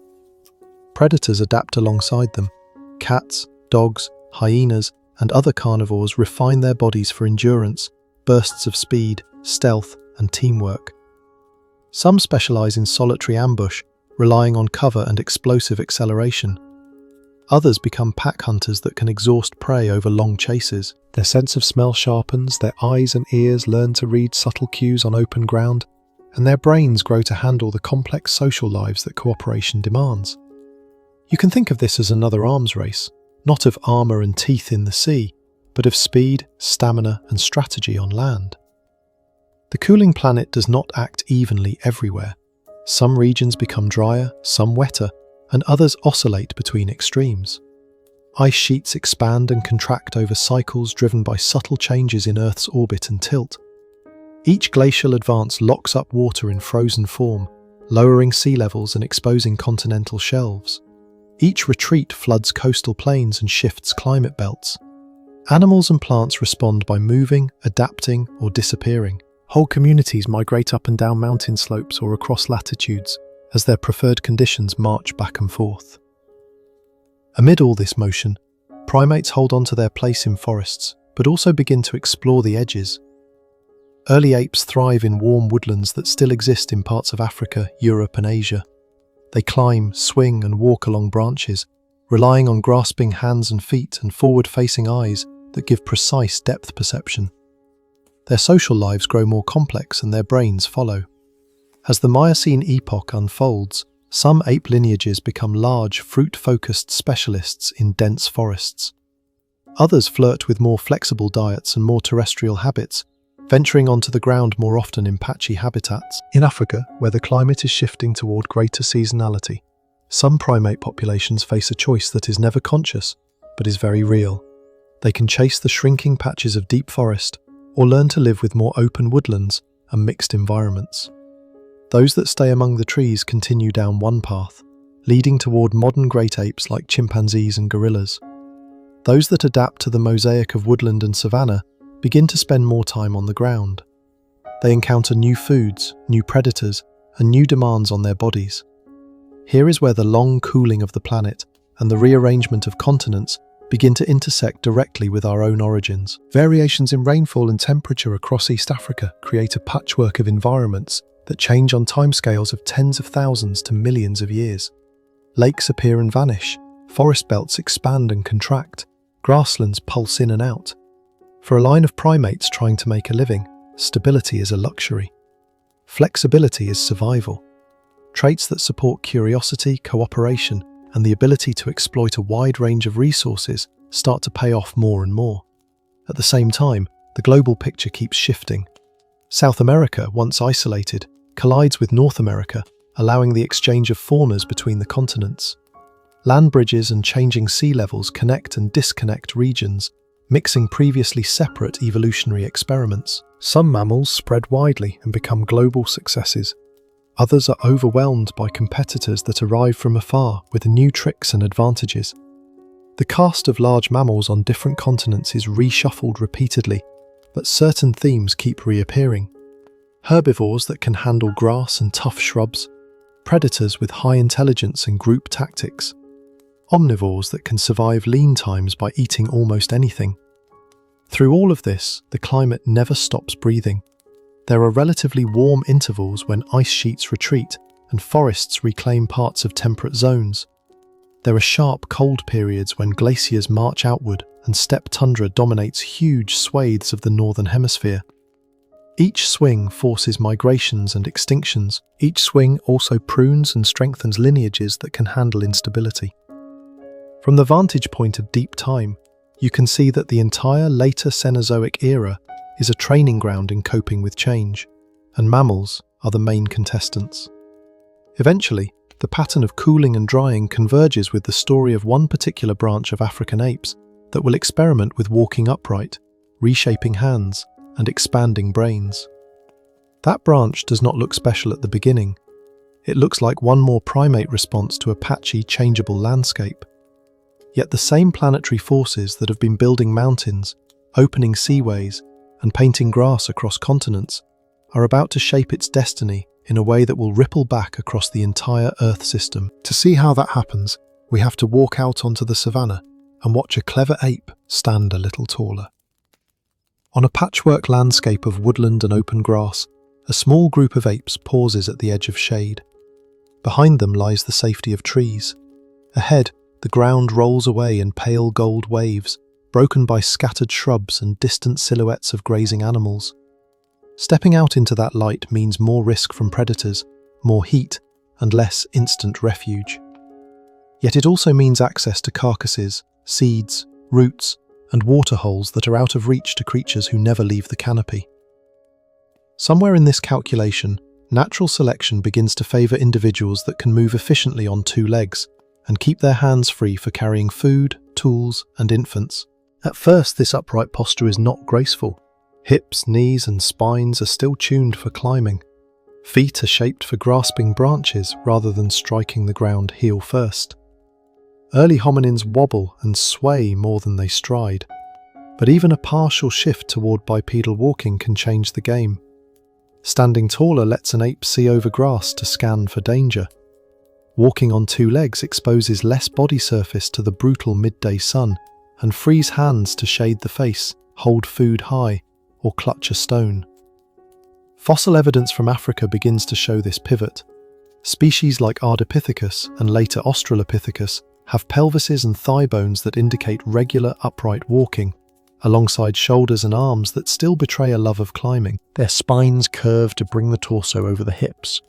Predators adapt alongside them. Cats, dogs, hyenas, and other carnivores refine their bodies for endurance, bursts of speed, stealth, and teamwork. Some specialize in solitary ambush, relying on cover and explosive acceleration. Others become pack hunters that can exhaust prey over long chases. Their sense of smell sharpens, their eyes and ears learn to read subtle cues on open ground, and their brains grow to handle the complex social lives that cooperation demands. You can think of this as another arms race, not of armour and teeth in the sea, but of speed, stamina, and strategy on land. The cooling planet does not act evenly everywhere. Some regions become drier, some wetter, and others oscillate between extremes. Ice sheets expand and contract over cycles driven by subtle changes in Earth's orbit and tilt. Each glacial advance locks up water in frozen form, lowering sea levels and exposing continental shelves. Each retreat floods coastal plains and shifts climate belts. Animals and plants respond by moving, adapting, or disappearing. Whole communities migrate up and down mountain slopes or across latitudes as their preferred conditions march back and forth. Amid all this motion, primates hold on to their place in forests, but also begin to explore the edges. Early apes thrive in warm woodlands that still exist in parts of Africa, Europe, and Asia. They climb, swing, and walk along branches, relying on grasping hands and feet and forward-facing eyes that give precise depth perception. Their social lives grow more complex and their brains follow. As the Miocene epoch unfolds, some ape lineages become large, fruit-focused specialists in dense forests. Others flirt with more flexible diets and more terrestrial habits, venturing onto the ground more often in patchy habitats. In Africa, where the climate is shifting toward greater seasonality, some primate populations face a choice that is never conscious, but is very real. They can chase the shrinking patches of deep forest, or learn to live with more open woodlands and mixed environments. Those that stay among the trees continue down one path, leading toward modern great apes like chimpanzees and gorillas. Those that adapt to the mosaic of woodland and savanna begin to spend more time on the ground. They encounter new foods, new predators, and new demands on their bodies. Here is where the long cooling of the planet and the rearrangement of continents begin to intersect directly with our own origins. Variations in rainfall and temperature across East Africa create a patchwork of environments that change on timescales of tens of thousands to millions of years. Lakes appear and vanish, forest belts expand and contract, grasslands pulse in and out. For a line of primates trying to make a living, stability is a luxury. Flexibility is survival. Traits that support curiosity, cooperation, and the ability to exploit a wide range of resources start to pay off more and more. At the same time, the global picture keeps shifting. South America, once isolated, collides with North America, allowing the exchange of faunas between the continents. Land bridges and changing sea levels connect and disconnect regions, mixing previously separate evolutionary experiments. Some mammals spread widely and become global successes. Others are overwhelmed by competitors that arrive from afar with new tricks and advantages. The cast of large mammals on different continents is reshuffled repeatedly, but certain themes keep reappearing. herbivores that can handle grass and tough shrubs, predators with high intelligence and group tactics, omnivores that can survive lean times by eating almost anything. Through all of this, the climate never stops breathing. There are relatively warm intervals when ice sheets retreat and forests reclaim parts of temperate zones. There are sharp cold periods when glaciers march outward and steppe tundra dominates huge swathes of the northern hemisphere. Each swing forces migrations and extinctions. Each swing also prunes and strengthens lineages that can handle instability. From the vantage point of deep time, you can see that the entire later Cenozoic era is a training ground in coping with change, and mammals are the main contestants. Eventually, the pattern of cooling and drying converges with the story of one particular branch of African apes that will experiment with walking upright, reshaping hands, and expanding brains. That branch does not look special at the beginning. It looks like one more primate response to a patchy, changeable landscape. Yet the same planetary forces that have been building mountains, opening seaways, and painting grass across continents are about to shape its destiny in a way that will ripple back across the entire Earth system. To see how that happens, we have to walk out onto the savannah and watch a clever ape stand a little taller. On a patchwork landscape of woodland and open grass, a small group of apes pauses at the edge of shade. Behind them lies the safety of trees. Ahead, the ground rolls away in pale gold waves, broken by scattered shrubs and distant silhouettes of grazing animals. Stepping out into that light means more risk from predators, more heat, and less instant refuge. Yet it also means access to carcasses, seeds, roots, and waterholes that are out of reach to creatures who never leave the canopy. Somewhere in this calculation, natural selection begins to favour individuals that can move efficiently on two legs and keep their hands free for carrying food, tools, and infants. At first, this upright posture is not graceful. Hips, knees, and spines are still tuned for climbing. Feet are shaped for grasping branches rather than striking the ground heel first. Early hominins wobble and sway more than they stride, but even a partial shift toward bipedal walking can change the game. Standing taller lets an ape see over grass to scan for danger. Walking on two legs exposes less body surface to the brutal midday sun and frees hands to shade the face, hold food high, or clutch a stone. Fossil evidence from Africa begins to show this pivot. Species like Ardipithecus and later Australopithecus have pelvises and thigh bones that indicate regular upright walking, alongside shoulders and arms that still betray a love of climbing. Their spines curve to bring the torso over the hips.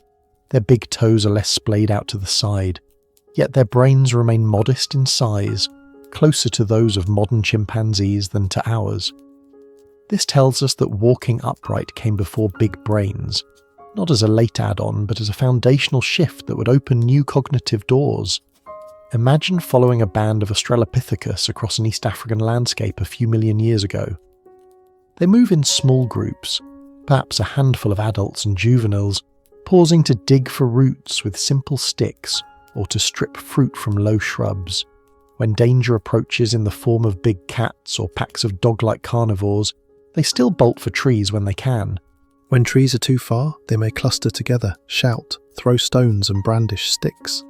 Their big toes are less splayed out to the side, yet their brains remain modest in size, closer to those of modern chimpanzees than to ours. This tells us that walking upright came before big brains, not as a late add-on, but as a foundational shift that would open new cognitive doors. Imagine following a band of Australopithecus across an East African landscape a few million years ago. They move in small groups, perhaps a handful of adults and juveniles, pausing to dig for roots with simple sticks or to strip fruit from low shrubs. When danger approaches in the form of big cats or packs of dog-like carnivores, they still bolt for trees when they can. When trees are too far, they may cluster together, shout, throw stones and brandish sticks.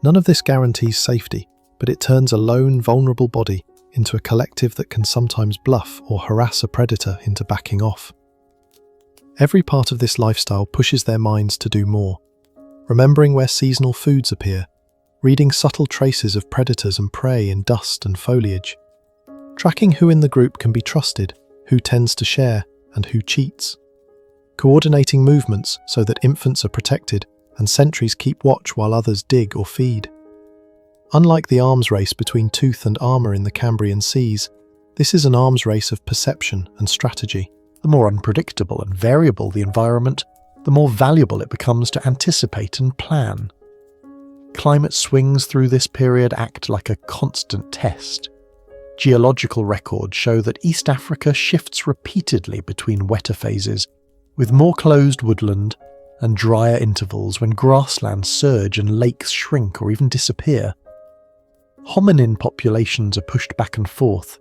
None of this guarantees safety, but it turns a lone, vulnerable body into a collective that can sometimes bluff or harass a predator into backing off. Every part of this lifestyle pushes their minds to do more, remembering where seasonal foods appear, reading subtle traces of predators and prey in dust and foliage, tracking who in the group can be trusted, who tends to share, and who cheats, coordinating movements so that infants are protected and sentries keep watch while others dig or feed. Unlike the arms race between tooth and armour in the Cambrian seas, this is an arms race of perception and strategy. The more unpredictable and variable the environment, the more valuable it becomes to anticipate and plan. Climate swings through this period act like a constant test. Geological records show that East Africa shifts repeatedly between wetter phases, with more closed woodland and drier intervals when grasslands surge and lakes shrink or even disappear. Hominin populations are pushed back and forth,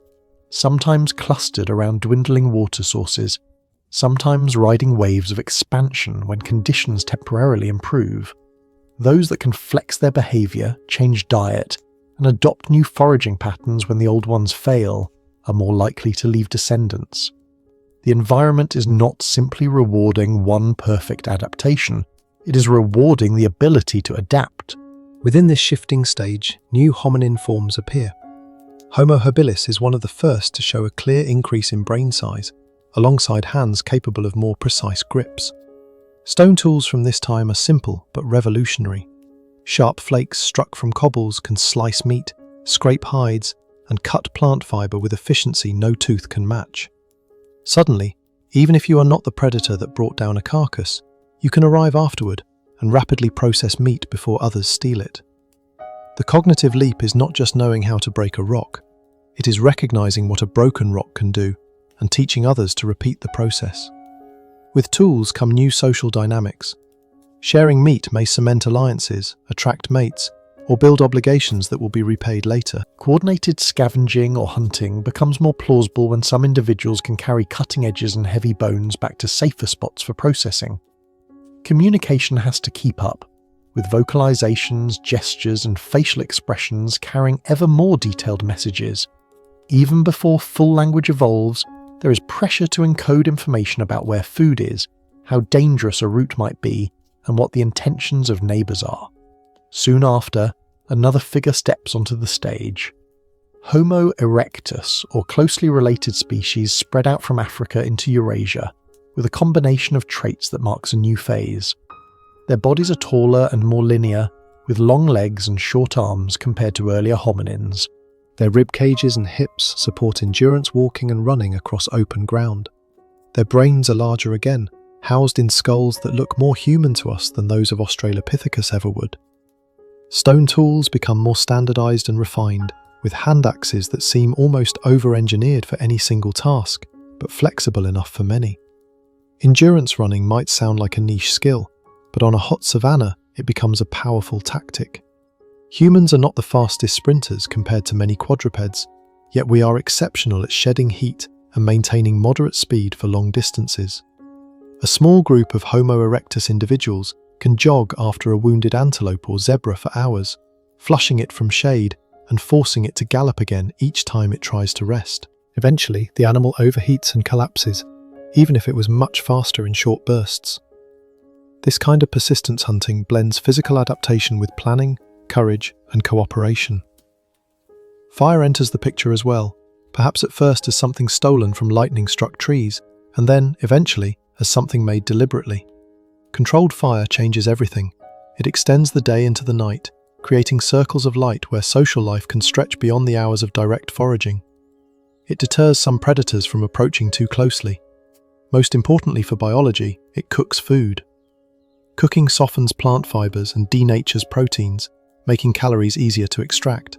sometimes clustered around dwindling water sources, sometimes riding waves of expansion when conditions temporarily improve. Those that can flex their behaviour, change diet, and adopt new foraging patterns when the old ones fail are more likely to leave descendants. The environment is not simply rewarding one perfect adaptation, it is rewarding the ability to adapt. Within this shifting stage, new hominin forms appear. Homo habilis is one of the first to show a clear increase in brain size, alongside hands capable of more precise grips. Stone tools from this time are simple but revolutionary. Sharp flakes struck from cobbles can slice meat, scrape hides, and cut plant fibre with efficiency no tooth can match. Suddenly, even if you are not the predator that brought down a carcass, you can arrive afterward and rapidly process meat before others steal it. The cognitive leap is not just knowing how to break a rock, it is recognizing what a broken rock can do and teaching others to repeat the process. With tools come new social dynamics. Sharing meat may cement alliances, attract mates, or build obligations that will be repaid later. Coordinated scavenging or hunting becomes more plausible when some individuals can carry cutting edges and heavy bones back to safer spots for processing. Communication has to keep up, with vocalizations, gestures, and facial expressions carrying ever more detailed messages. Even before full language evolves, there is pressure to encode information about where food is, how dangerous a route might be, and what the intentions of neighbours are. Soon after, another figure steps onto the stage. Homo erectus, or closely related species, spread out from Africa into Eurasia, with a combination of traits that marks a new phase. Their bodies are taller and more linear, with long legs and short arms compared to earlier hominins. Their rib cages and hips support endurance walking and running across open ground. Their brains are larger again, housed in skulls that look more human to us than those of Australopithecus ever would. Stone tools become more standardized and refined, with hand axes that seem almost over-engineered for any single task, but flexible enough for many. Endurance running might sound like a niche skill, but on a hot savanna, it becomes a powerful tactic. Humans are not the fastest sprinters compared to many quadrupeds, yet we are exceptional at shedding heat and maintaining moderate speed for long distances. A small group of Homo erectus individuals can jog after a wounded antelope or zebra for hours, flushing it from shade and forcing it to gallop again each time it tries to rest. Eventually, the animal overheats and collapses, even if it was much faster in short bursts. This kind of persistence hunting blends physical adaptation with planning, courage, and cooperation. Fire enters the picture as well, perhaps at first as something stolen from lightning-struck trees, and then, eventually, as something made deliberately. Controlled fire changes everything. It extends the day into the night, creating circles of light where social life can stretch beyond the hours of direct foraging. It deters some predators from approaching too closely. Most importantly for biology, it cooks food. Cooking softens plant fibers and denatures proteins, making calories easier to extract.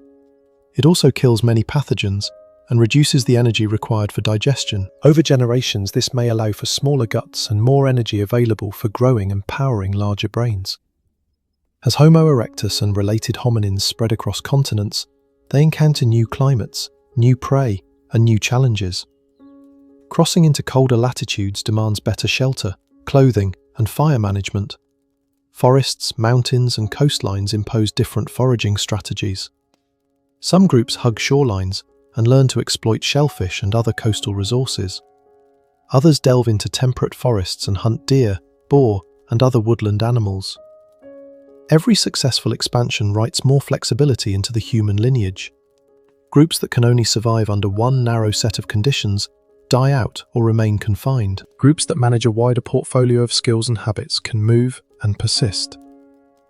It also kills many pathogens and reduces the energy required for digestion. Over generations, this may allow for smaller guts and more energy available for growing and powering larger brains. As Homo erectus and related hominins spread across continents, they encounter new climates, new prey, and new challenges. Crossing into colder latitudes demands better shelter, clothing, and fire management. Forests, mountains, and coastlines impose different foraging strategies. Some groups hug shorelines and learn to exploit shellfish and other coastal resources. Others delve into temperate forests and hunt deer, boar, and other woodland animals. Every successful expansion writes more flexibility into the human lineage. Groups that can only survive under one narrow set of conditions die out or remain confined. Groups that manage a wider portfolio of skills and habits can move and persist.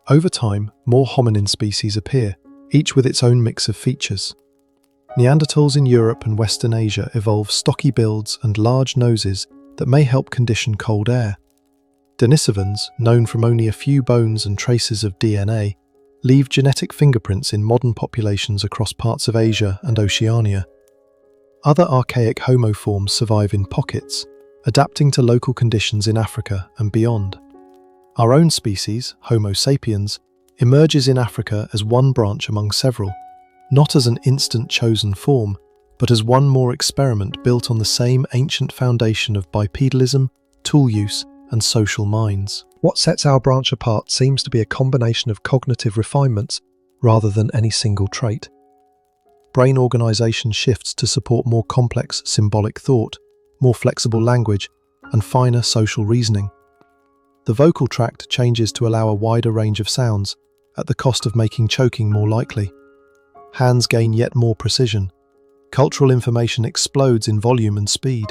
Over time, more hominin species appear, each with its own mix of features. Neanderthals in Europe and Western Asia evolve stocky builds and large noses that may help condition cold air. Denisovans, known from only a few bones and traces of DNA, leave genetic fingerprints in modern populations across parts of Asia and Oceania. Other archaic Homo forms survive in pockets, adapting to local conditions in Africa and beyond. Our own species, Homo sapiens, emerges in Africa as one branch among several, not as an instant chosen form, but as one more experiment built on the same ancient foundation of bipedalism, tool use, and social minds. What sets our branch apart seems to be a combination of cognitive refinements rather than any single trait. Brain organization shifts to support more complex symbolic thought, more flexible language, and finer social reasoning. The vocal tract changes to allow a wider range of sounds, at the cost of making choking more likely. Hands gain yet more precision. Cultural information explodes in volume and speed.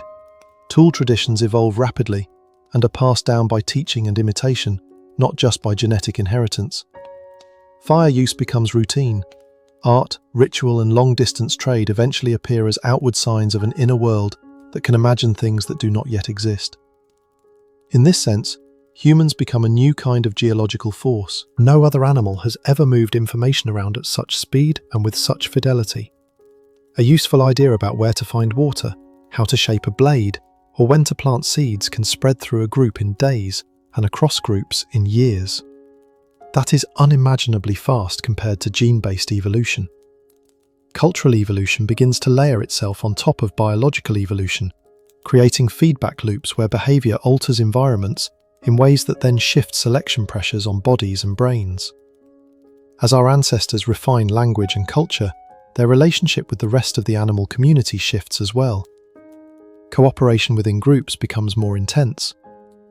Tool traditions evolve rapidly and are passed down by teaching and imitation, not just by genetic inheritance. Fire use becomes routine. Art, ritual, and long-distance trade eventually appear as outward signs of an inner world that can imagine things that do not yet exist. In this sense, humans become a new kind of geological force. No other animal has ever moved information around at such speed and with such fidelity. A useful idea about where to find water, how to shape a blade, or when to plant seeds can spread through a group in days and across groups in years. That is unimaginably fast compared to gene-based evolution. Cultural evolution begins to layer itself on top of biological evolution, creating feedback loops where behavior alters environments in ways that then shift selection pressures on bodies and brains. As our ancestors refine language and culture, their relationship with the rest of the animal community shifts as well. Cooperation within groups becomes more intense.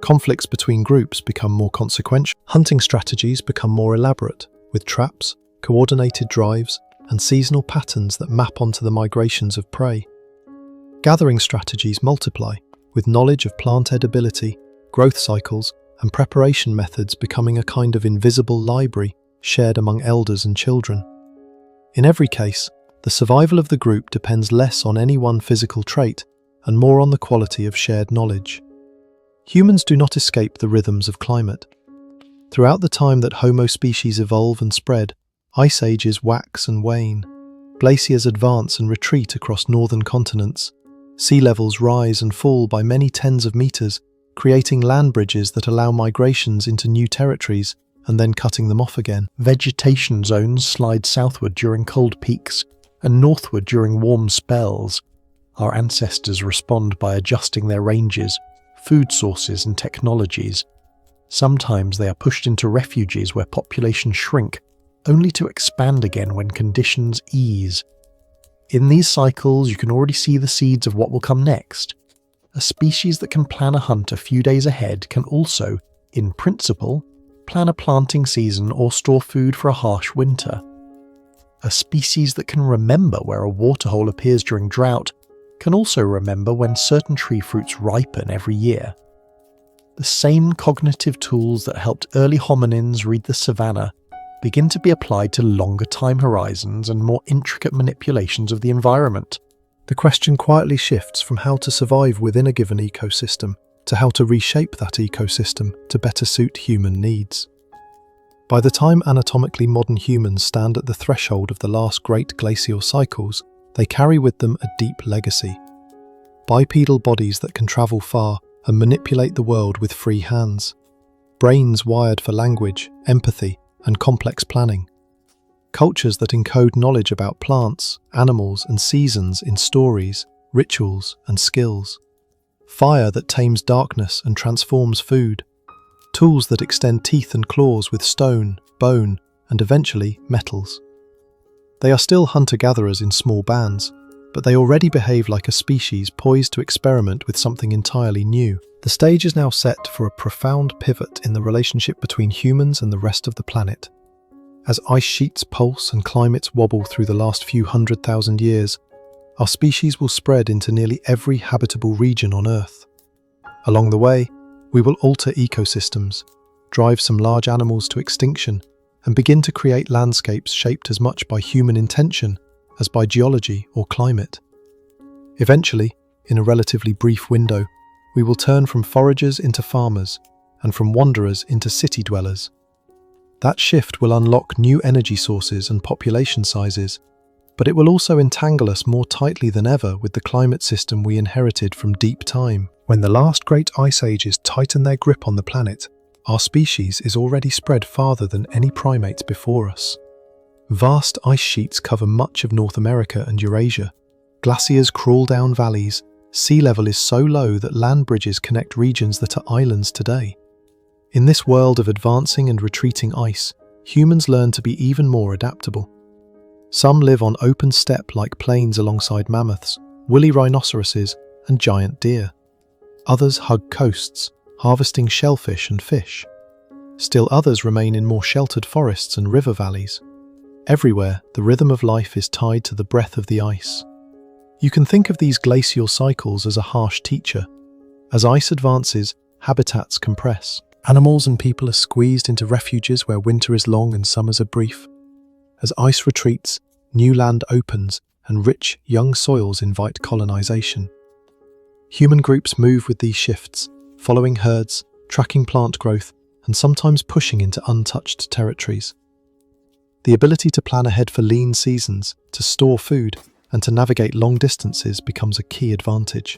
Conflicts between groups become more consequential. Hunting strategies become more elaborate, with traps, coordinated drives, and seasonal patterns that map onto the migrations of prey. Gathering strategies multiply, with knowledge of plant edibility, growth cycles, and preparation methods becoming a kind of invisible library shared among elders and children. In every case, the survival of the group depends less on any one physical trait and more on the quality of shared knowledge. Humans do not escape the rhythms of climate. Throughout the time that Homo species evolve and spread, ice ages wax and wane. Glaciers advance and retreat across northern continents. Sea levels rise and fall by many tens of meters, creating land bridges that allow migrations into new territories and then cutting them off again. Vegetation zones slide southward during cold peaks and northward during warm spells. Our ancestors respond by adjusting their ranges, food sources and technologies. Sometimes they are pushed into refuges where populations shrink, only to expand again when conditions ease. In these cycles, you can already see the seeds of what will come next. A species that can plan a hunt a few days ahead can also, in principle, plan a planting season or store food for a harsh winter. A species that can remember where a waterhole appears during drought can also remember when certain tree fruits ripen every year. The same cognitive tools that helped early hominins read the savanna begin to be applied to longer time horizons and more intricate manipulations of the environment. The question quietly shifts from how to survive within a given ecosystem to how to reshape that ecosystem to better suit human needs. By the time anatomically modern humans stand at the threshold of the last great glacial cycles, they carry with them a deep legacy. Bipedal bodies that can travel far and manipulate the world with free hands. Brains wired for language, empathy, and complex planning. Cultures that encode knowledge about plants, animals, and seasons in stories, rituals, and skills. Fire that tames darkness and transforms food. Tools that extend teeth and claws with stone, bone, and eventually metals. They are still hunter-gatherers in small bands, but they already behave like a species poised to experiment with something entirely new. The stage is now set for a profound pivot in the relationship between humans and the rest of the planet. As ice sheets pulse and climates wobble through the last few 100,000 years, our species will spread into nearly every habitable region on Earth. Along the way, we will alter ecosystems, drive some large animals to extinction, and begin to create landscapes shaped as much by human intention as by geology or climate. Eventually, in a relatively brief window, we will turn from foragers into farmers, and from wanderers into city dwellers. That shift will unlock new energy sources and population sizes, but it will also entangle us more tightly than ever with the climate system we inherited from deep time. When the last great ice ages tighten their grip on the planet, our species is already spread farther than any primates before us. Vast ice sheets cover much of North America and Eurasia, Glaciers crawl down valleys. Sea level is so low that land bridges connect regions that are islands today. In this world of advancing and retreating ice, humans learn to be even more adaptable. Some live on open steppe-like plains alongside mammoths, woolly rhinoceroses, and giant deer. Others hug coasts, harvesting shellfish and fish. Still others remain in more sheltered forests and river valleys. Everywhere, the rhythm of life is tied to the breath of the ice. You can think of these glacial cycles as a harsh teacher. As ice advances, habitats compress. Animals and people are squeezed into refuges where winter is long and summers are brief. As ice retreats, new land opens, and rich, young soils invite colonization. Human groups move with these shifts, following herds, tracking plant growth, and sometimes pushing into untouched territories. The ability to plan ahead for lean seasons, to store food, and to navigate long distances becomes a key advantage.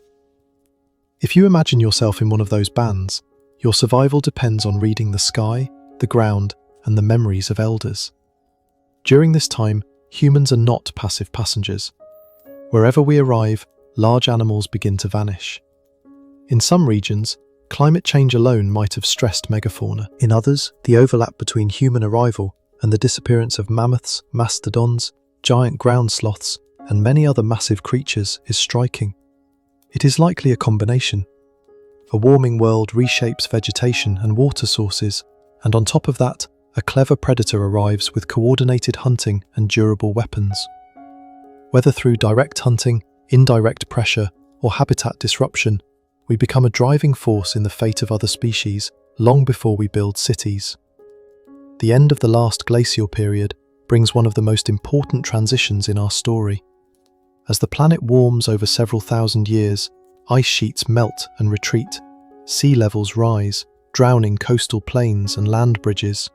If you imagine yourself in one of those bands, your survival depends on reading the sky, the ground, and the memories of elders. During this time, humans are not passive passengers. Wherever we arrive, large animals begin to vanish. In some regions, climate change alone might have stressed megafauna. In others, the overlap between human arrival and the disappearance of mammoths, mastodons, giant ground sloths, and many other massive creatures is striking. It is likely a combination. A warming world reshapes vegetation and water sources, and on top of that, a clever predator arrives with coordinated hunting and durable weapons. Whether through direct hunting, indirect pressure, or habitat disruption, we become a driving force in the fate of other species long before we build cities. The end of the last glacial period brings one of the most important transitions in our story. As the planet warms over several thousand years, ice sheets melt and retreat, sea levels rise, drowning coastal plains and land bridges.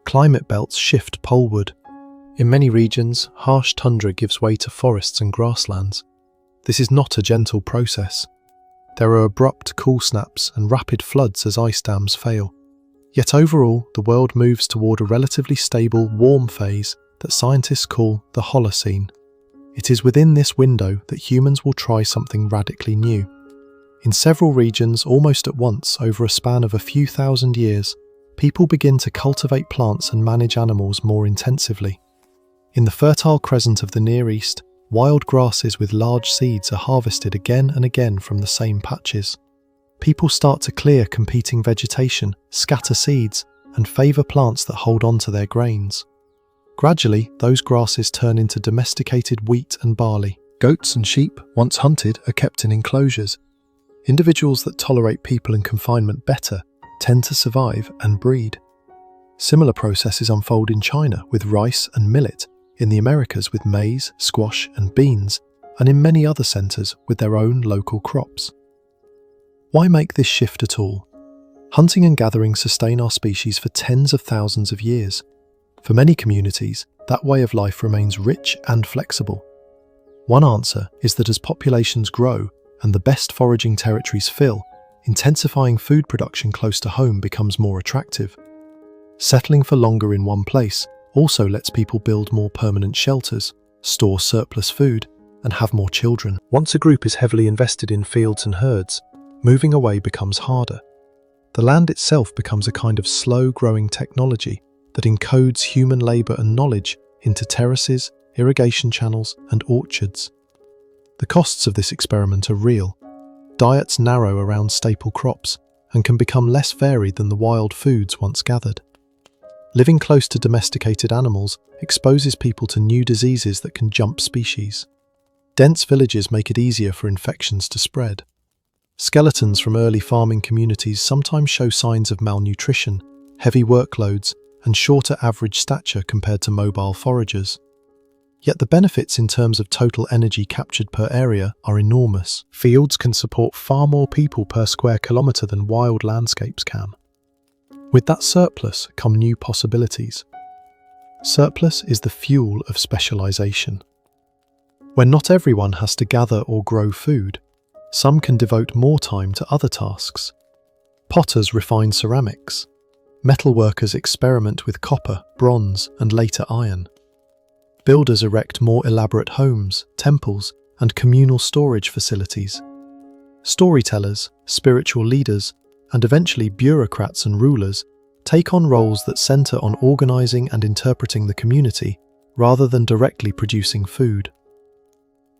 Climate belts shift poleward. In many regions, harsh tundra gives way to forests and grasslands. This is not a gentle process. There are abrupt cool snaps and rapid floods as ice dams fail. Yet overall, the world moves toward a relatively stable, warm phase that scientists call the Holocene. It is within this window that humans will try something radically new. In several regions, almost at once, over a span of a few thousand years, people begin to cultivate plants and manage animals more intensively. In the Fertile Crescent of the Near East, wild grasses with large seeds are harvested again and again from the same patches. People start to clear competing vegetation, scatter seeds, and favour plants that hold on to their grains. Gradually, those grasses turn into domesticated wheat and barley. Goats and sheep, once hunted, are kept in enclosures. Individuals that tolerate people in confinement better tend to survive and breed. Similar processes unfold in China with rice and millet, in the Americas with maize, squash and beans, and in many other centres with their own local crops. Why make this shift at all? Hunting and gathering sustain our species for tens of thousands of years. For many communities, that way of life remains rich and flexible. One answer is that as populations grow and the best foraging territories fill, intensifying food production close to home becomes more attractive. Settling for longer in one place also lets people build more permanent shelters, store surplus food, and have more children. Once a group is heavily invested in fields and herds, moving away becomes harder. The land itself becomes a kind of slow-growing technology that encodes human labour and knowledge into terraces, irrigation channels, and orchards. The costs of this experiment are real. Diets narrow around staple crops and can become less varied than the wild foods once gathered. Living close to domesticated animals exposes people to new diseases that can jump species. Dense villages make it easier for infections to spread. Skeletons from early farming communities sometimes show signs of malnutrition, heavy workloads, and shorter average stature compared to mobile foragers. Yet the benefits in terms of total energy captured per area are enormous. Fields can support far more people per square kilometre than wild landscapes can. With that surplus come new possibilities. Surplus is the fuel of specialisation. When not everyone has to gather or grow food, some can devote more time to other tasks. Potters refine ceramics. Metalworkers experiment with copper, bronze, and later iron. Builders erect more elaborate homes, temples, and communal storage facilities. Storytellers, spiritual leaders, and eventually bureaucrats and rulers take on roles that center on organizing and interpreting the community rather than directly producing food.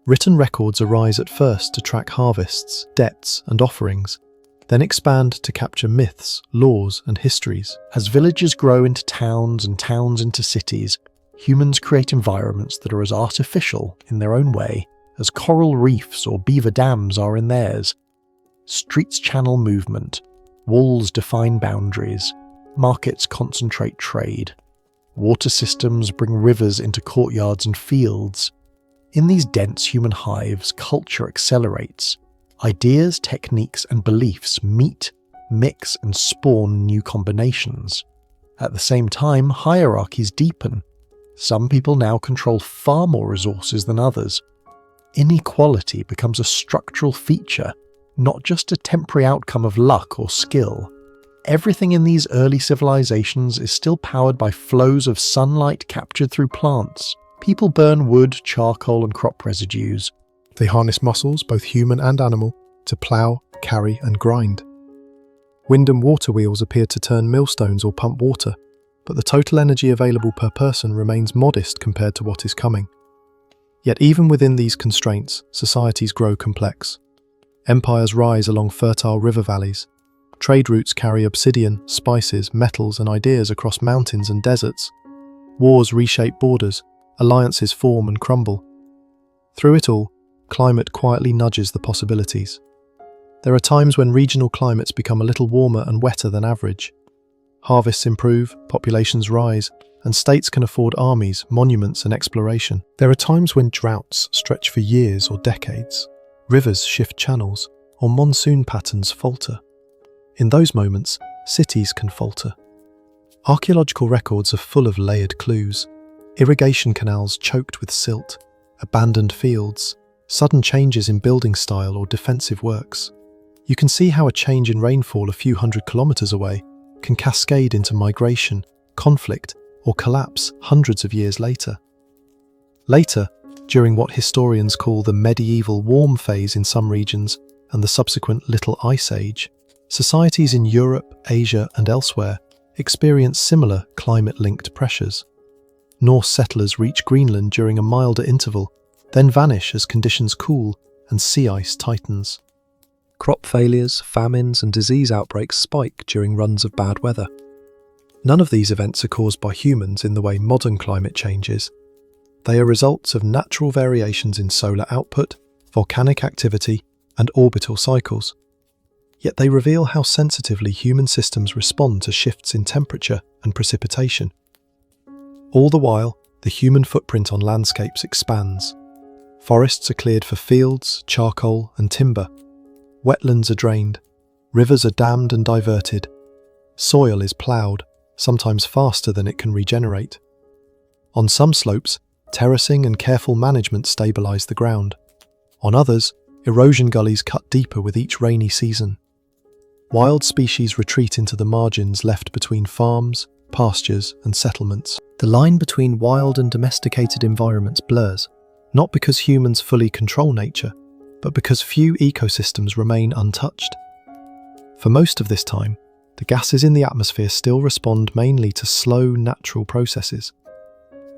Written records arise at first to track harvests, debts, and offerings, then expand to capture myths, laws, and histories. As villages grow into towns and towns into cities, humans create environments that are as artificial in their own way as coral reefs or beaver dams are in theirs. Streets channel movement, walls define boundaries, markets concentrate trade. Water systems bring rivers into courtyards and fields. In these dense human hives, culture accelerates. Ideas, techniques, and beliefs meet, mix, and spawn new combinations. At the same time, hierarchies deepen. Some people now control far more resources than others. Inequality becomes a structural feature, not just a temporary outcome of luck or skill. Everything in these early civilizations is still powered by flows of sunlight captured through plants. People burn wood, charcoal, and crop residues. They harness muscles, both human and animal, to plough, carry, and grind. Wind and water wheels appear to turn millstones or pump water, but the total energy available per person remains modest compared to what is coming. Yet even within these constraints, societies grow complex. Empires rise along fertile river valleys. Trade routes carry obsidian, spices, metals, and ideas across mountains and deserts. Wars reshape borders, alliances form and crumble. Through it all, climate quietly nudges the possibilities. There are times when regional climates become a little warmer and wetter than average. Harvests improve, populations rise, and states can afford armies, monuments, and exploration. There are times when droughts stretch for years or decades, rivers shift channels, or monsoon patterns falter. In those moments, cities can falter. Archaeological records are full of layered clues. Irrigation canals choked with silt, abandoned fields, sudden changes in building style or defensive works. You can see how a change in rainfall a few hundred kilometers away can cascade into migration, conflict, or collapse hundreds of years later. Later, during what historians call the medieval warm phase in some regions and the subsequent Little Ice Age, societies in Europe, Asia, and elsewhere experience similar climate-linked pressures. Norse settlers reach Greenland during a milder interval, then vanish as conditions cool and sea ice tightens. Crop failures, famines, and disease outbreaks spike during runs of bad weather. None of these events are caused by humans in the way modern climate change is. They are results of natural variations in solar output, volcanic activity, and orbital cycles. Yet they reveal how sensitively human systems respond to shifts in temperature and precipitation. All the while, the human footprint on landscapes expands. Forests are cleared for fields, charcoal, and timber. Wetlands are drained. Rivers are dammed and diverted. Soil is ploughed, sometimes faster than it can regenerate. On some slopes, terracing and careful management stabilise the ground. On others, erosion gullies cut deeper with each rainy season. Wild species retreat into the margins left between farms, pastures, and settlements. The line between wild and domesticated environments blurs, not because humans fully control nature, but because few ecosystems remain untouched. For most of this time, the gases in the atmosphere still respond mainly to slow natural processes.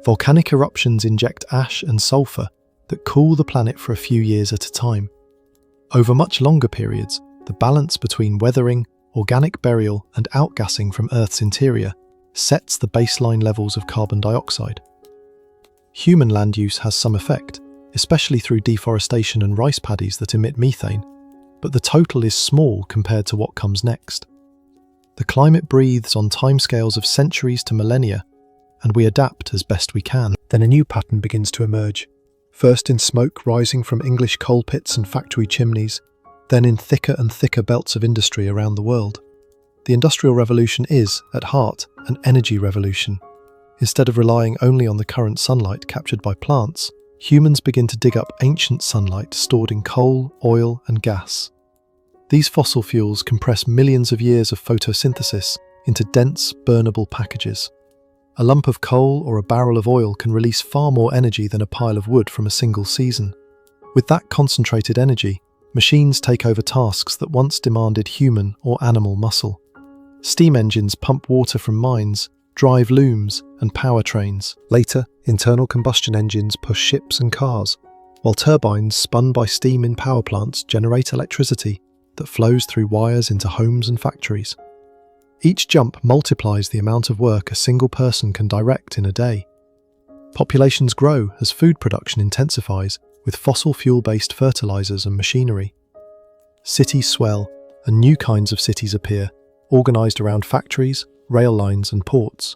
Volcanic eruptions inject ash and sulfur that cool the planet for a few years at a time. Over much longer periods, the balance between weathering, organic burial, and outgassing from Earth's interior sets the baseline levels of carbon dioxide. Human land use has some effect, especially through deforestation and rice paddies that emit methane, but the total is small compared to what comes next. The climate breathes on timescales of centuries to millennia, and we adapt as best we can. Then a new pattern begins to emerge, first in smoke rising from English coal pits and factory chimneys, then in thicker and thicker belts of industry around the world. The Industrial Revolution is, at heart, an energy revolution. Instead of relying only on the current sunlight captured by plants, humans begin to dig up ancient sunlight stored in coal, oil, and gas. These fossil fuels compress millions of years of photosynthesis into dense, burnable packages. A lump of coal or a barrel of oil can release far more energy than a pile of wood from a single season. With that concentrated energy, machines take over tasks that once demanded human or animal muscle. Steam engines pump water from mines, drive looms and power trains. Later, internal combustion engines push ships and cars, while turbines spun by steam in power plants generate electricity that flows through wires into homes and factories. Each jump multiplies the amount of work a single person can direct in a day. Populations grow as food production intensifies with fossil fuel-based fertilizers and machinery. Cities swell and new kinds of cities appear, organized around factories, rail lines and ports.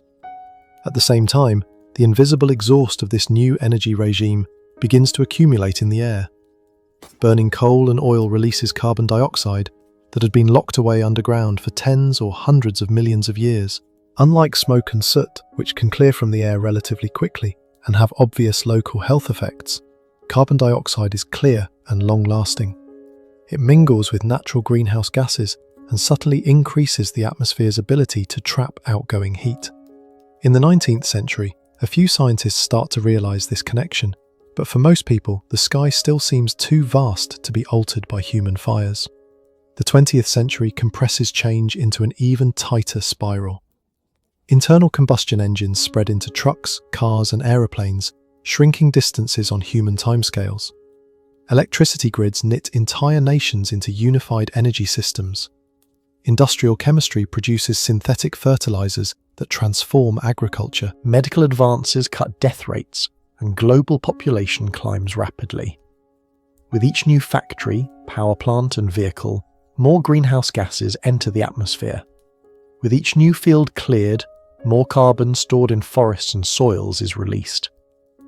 At the same time, the invisible exhaust of this new energy regime begins to accumulate in the air. Burning coal and oil releases carbon dioxide that had been locked away underground for tens or hundreds of millions of years. Unlike smoke and soot, which can clear from the air relatively quickly and have obvious local health effects, carbon dioxide is clear and long-lasting. It mingles with natural greenhouse gases and subtly increases the atmosphere's ability to trap outgoing heat. In the 19th century, a few scientists start to realize this connection, but for most people, the sky still seems too vast to be altered by human fires. The 20th century compresses change into an even tighter spiral. Internal combustion engines spread into trucks, cars and aeroplanes, shrinking distances on human timescales. Electricity grids knit entire nations into unified energy systems. Industrial chemistry produces synthetic fertilizers that transform agriculture. Medical advances cut death rates, and global population climbs rapidly. With each new factory, power plant and vehicle, more greenhouse gases enter the atmosphere. With each new field cleared, more carbon stored in forests and soils is released.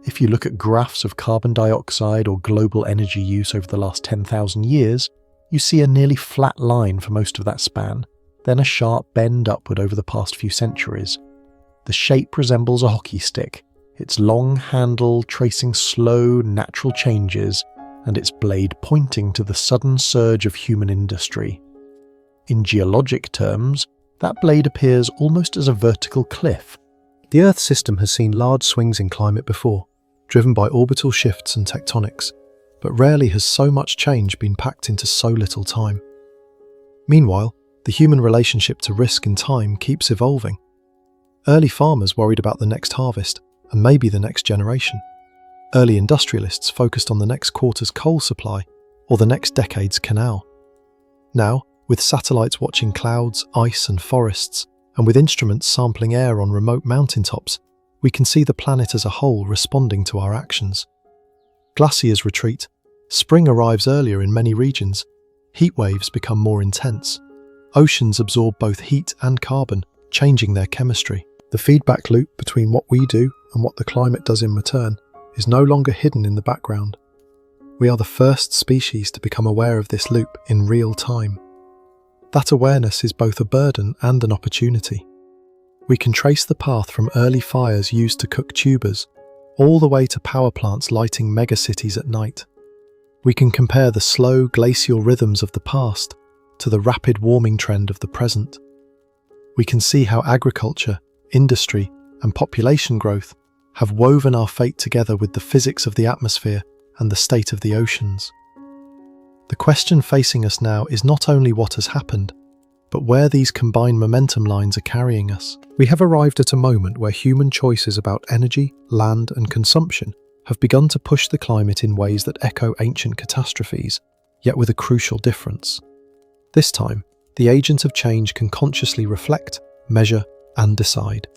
If you look at graphs of carbon dioxide or global energy use over the last 10,000 years, you see a nearly flat line for most of that span, then a sharp bend upward over the past few centuries. The shape resembles a hockey stick, its long handle tracing slow, natural changes, and its blade pointing to the sudden surge of human industry. In geologic terms, that blade appears almost as a vertical cliff. The Earth system has seen large swings in climate before, driven by orbital shifts and tectonics, but rarely has so much change been packed into so little time. Meanwhile, the human relationship to risk and time keeps evolving. Early farmers worried about the next harvest, and maybe the next generation. Early industrialists focused on the next quarter's coal supply, or the next decade's canal. Now, with satellites watching clouds, ice and forests, and with instruments sampling air on remote mountaintops, we can see the planet as a whole responding to our actions. Glaciers retreat, spring arrives earlier in many regions, heat waves become more intense, oceans absorb both heat and carbon, changing their chemistry. The feedback loop between what we do and what the climate does in return is no longer hidden in the background. We are the first species to become aware of this loop in real time. That awareness is both a burden and an opportunity. We can trace the path from early fires used to cook tubers, all the way to power plants lighting megacities at night. We can compare the slow glacial rhythms of the past to the rapid warming trend of the present. We can see how agriculture, industry, and population growth have woven our fate together with the physics of the atmosphere and the state of the oceans. The question facing us now is not only what has happened, but where these combined momentum lines are carrying us. We have arrived at a moment where human choices about energy, land, and consumption have begun to push the climate in ways that echo ancient catastrophes, yet with a crucial difference. This time, the agent of change can consciously reflect, measure, and decide.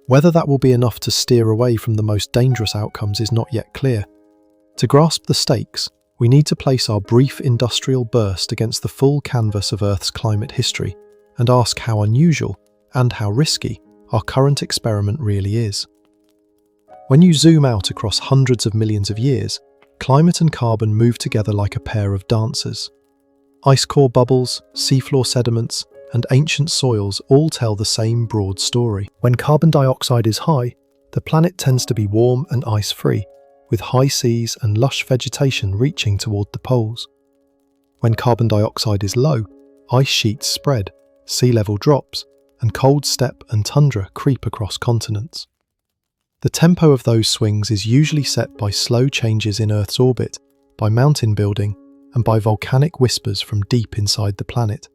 Whether that will be enough to steer away from the most dangerous outcomes is not yet clear. To grasp the stakes, we need to place our brief industrial burst against the full canvas of Earth's climate history and ask how unusual and how risky our current experiment really is. When you zoom out across hundreds of millions of years, climate and carbon move together like a pair of dancers. Ice core bubbles, seafloor sediments, and ancient soils all tell the same broad story. When carbon dioxide is high, the planet tends to be warm and ice-free, with high seas and lush vegetation reaching toward the poles. When carbon dioxide is low, ice sheets spread, sea level drops, and cold steppe and tundra creep across continents. The tempo of those swings is usually set by slow changes in Earth's orbit by mountain building, and by volcanic whispers from deep inside the planet.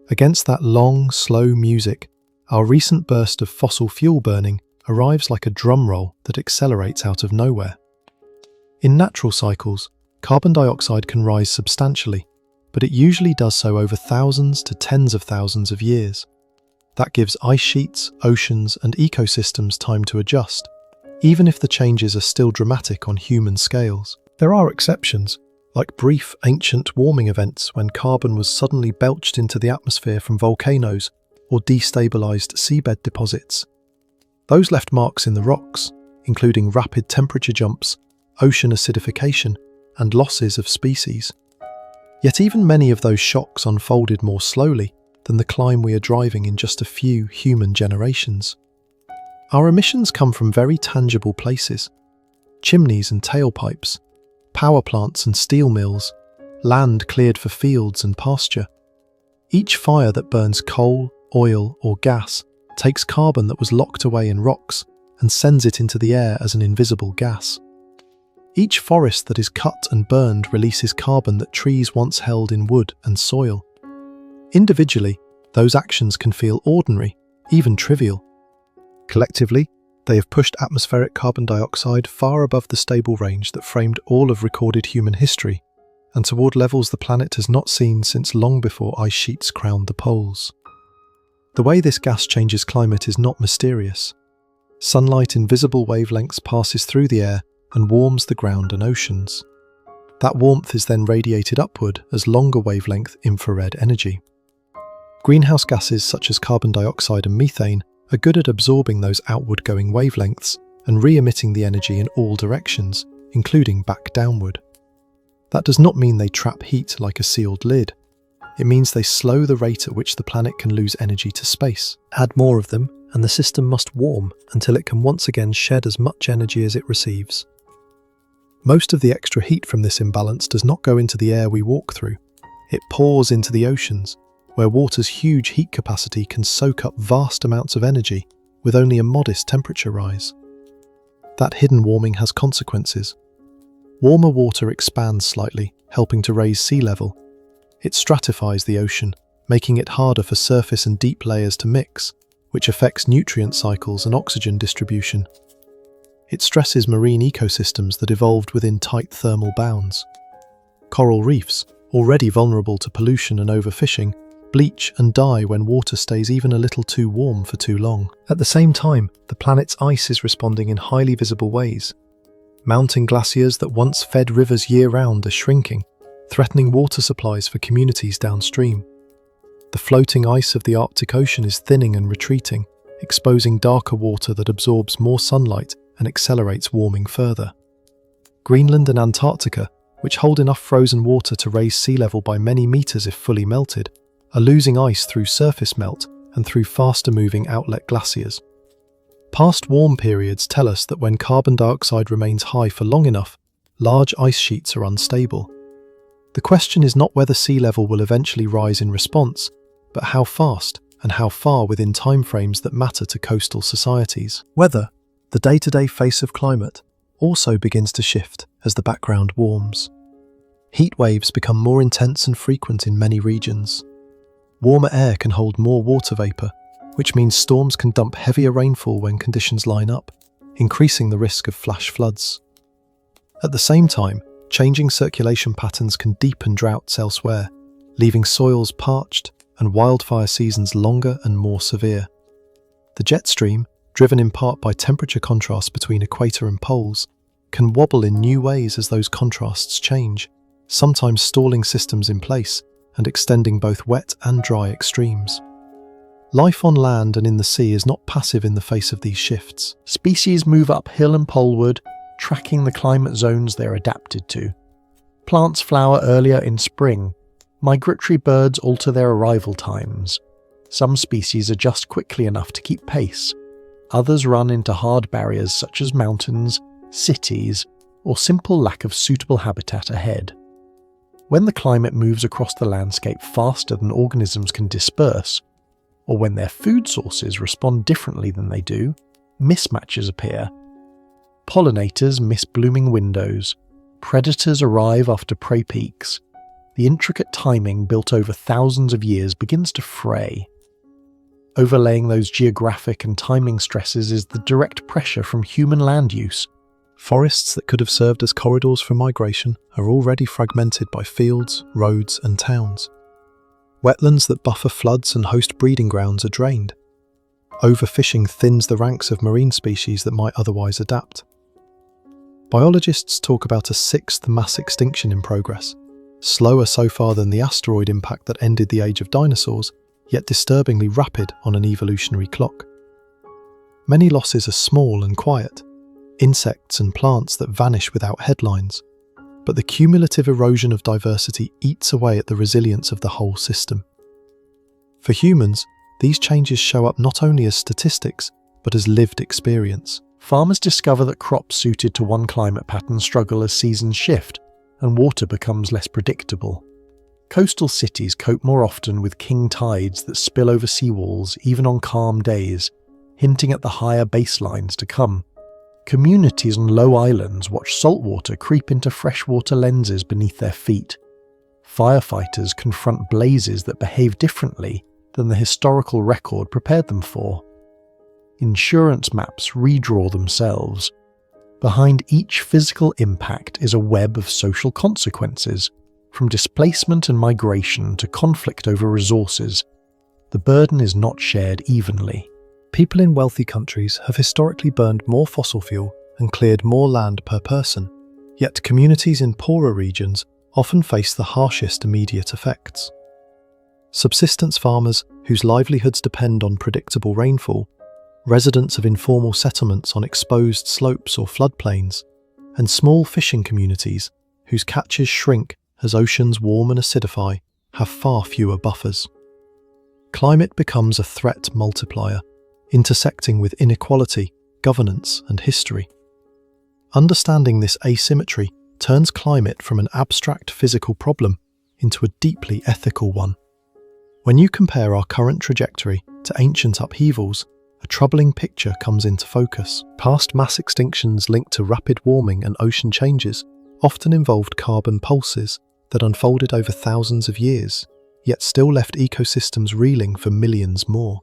Against that long, slow music, our recent burst of fossil fuel burning arrives like a drum roll that accelerates out of nowhere. In natural cycles, carbon dioxide can rise substantially, but it usually does so over thousands to tens of thousands of years. That gives ice sheets, oceans, and ecosystems time to adjust, even if the changes are still dramatic on human scales. There are exceptions, like brief ancient warming events when carbon was suddenly belched into the atmosphere from volcanoes or destabilized seabed deposits. Those left marks in the rocks, including rapid temperature jumps, ocean acidification, and losses of species. Yet even many of those shocks unfolded more slowly than the climb we are driving in just a few human generations. Our emissions come from very tangible places: chimneys and tailpipes, power plants and steel mills, land cleared for fields and pasture. Each fire that burns coal, oil, or gas takes carbon that was locked away in rocks and sends it into the air as an invisible gas. Each forest that is cut and burned releases carbon that trees once held in wood and soil. Individually, those actions can feel ordinary, even trivial. Collectively, they have pushed atmospheric carbon dioxide far above the stable range that framed all of recorded human history, and toward levels the planet has not seen since long before ice sheets crowned the poles. The way this gas changes climate is not mysterious. Sunlight in visible wavelengths passes through the air and warms the ground and oceans. That warmth is then radiated upward as longer wavelength infrared energy. Greenhouse gases such as carbon dioxide and methane are good at absorbing those outward-going wavelengths and re-emitting the energy in all directions, including back downward. That does not mean they trap heat like a sealed lid. It means they slow the rate at which the planet can lose energy to space. Add more of them, and the system must warm until it can once again shed as much energy as it receives. Most of the extra heat from this imbalance does not go into the air we walk through. It pours into the oceans, where water's huge heat capacity can soak up vast amounts of energy with only a modest temperature rise. That hidden warming has consequences. Warmer water expands slightly, helping to raise sea level. It stratifies the ocean, making it harder for surface and deep layers to mix, which affects nutrient cycles and oxygen distribution. It stresses marine ecosystems that evolved within tight thermal bounds. Coral reefs, already vulnerable to pollution and overfishing, bleach and die when water stays even a little too warm for too long. At the same time, the planet's ice is responding in highly visible ways. Mountain glaciers that once fed rivers year-round are shrinking, threatening water supplies for communities downstream. The floating ice of the Arctic Ocean is thinning and retreating, exposing darker water that absorbs more sunlight and accelerates warming further. Greenland and Antarctica, which hold enough frozen water to raise sea level by many meters if fully melted, are losing ice through surface melt and through faster-moving outlet glaciers. Past warm periods tell us that when carbon dioxide remains high for long enough, large ice sheets are unstable. The question is not whether sea level will eventually rise in response, but how fast and how far within timeframes that matter to coastal societies. Weather, the day-to-day face of climate, also begins to shift as the background warms. Heat waves become more intense and frequent in many regions. Warmer air can hold more water vapour, which means storms can dump heavier rainfall when conditions line up, increasing the risk of flash floods. At the same time, changing circulation patterns can deepen droughts elsewhere, leaving soils parched and wildfire seasons longer and more severe. The jet stream, driven in part by temperature contrasts between equator and poles, can wobble in new ways as those contrasts change, sometimes stalling systems in place and extending both wet and dry extremes. Life on land and in the sea is not passive in the face of these shifts. Species move uphill and poleward, tracking the climate zones they're adapted to. Plants flower earlier in spring. Migratory birds alter their arrival times. Some species adjust quickly enough to keep pace. Others run into hard barriers such as mountains, cities, or simple lack of suitable habitat ahead. When the climate moves across the landscape faster than organisms can disperse, or when their food sources respond differently than they do, mismatches appear. Pollinators miss blooming windows, predators arrive after prey peaks, the intricate timing built over thousands of years begins to fray. Overlaying those geographic and timing stresses is the direct pressure from human land use. Forests that could have served as corridors for migration are already fragmented by fields, roads, and towns. Wetlands that buffer floods and host breeding grounds are drained. Overfishing thins the ranks of marine species that might otherwise adapt. Biologists talk about a sixth mass extinction in progress, slower so far than the asteroid impact that ended the age of dinosaurs, yet disturbingly rapid on an evolutionary clock. Many losses are small and quiet, insects and plants that vanish without headlines, but the cumulative erosion of diversity eats away at the resilience of the whole system. For humans, these changes show up not only as statistics, but as lived experience. Farmers discover that crops suited to one climate pattern struggle as seasons shift and water becomes less predictable. Coastal cities cope more often with king tides that spill over seawalls even on calm days, hinting at the higher baselines to come. Communities on low islands watch saltwater creep into freshwater lenses beneath their feet. Firefighters confront blazes that behave differently than the historical record prepared them for. Insurance maps redraw themselves. Behind each physical impact is a web of social consequences, from displacement and migration to conflict over resources. The burden is not shared evenly. People in wealthy countries have historically burned more fossil fuel and cleared more land per person, yet communities in poorer regions often face the harshest immediate effects. Subsistence farmers whose livelihoods depend on predictable rainfall, residents of informal settlements on exposed slopes or floodplains, and small fishing communities whose catches shrink as oceans warm and acidify have far fewer buffers. Climate becomes a threat multiplier, intersecting with inequality, governance, and history. Understanding this asymmetry turns climate from an abstract physical problem into a deeply ethical one. When you compare our current trajectory to ancient upheavals, a troubling picture comes into focus. Past mass extinctions linked to rapid warming and ocean changes often involved carbon pulses that unfolded over thousands of years, yet still left ecosystems reeling for millions more.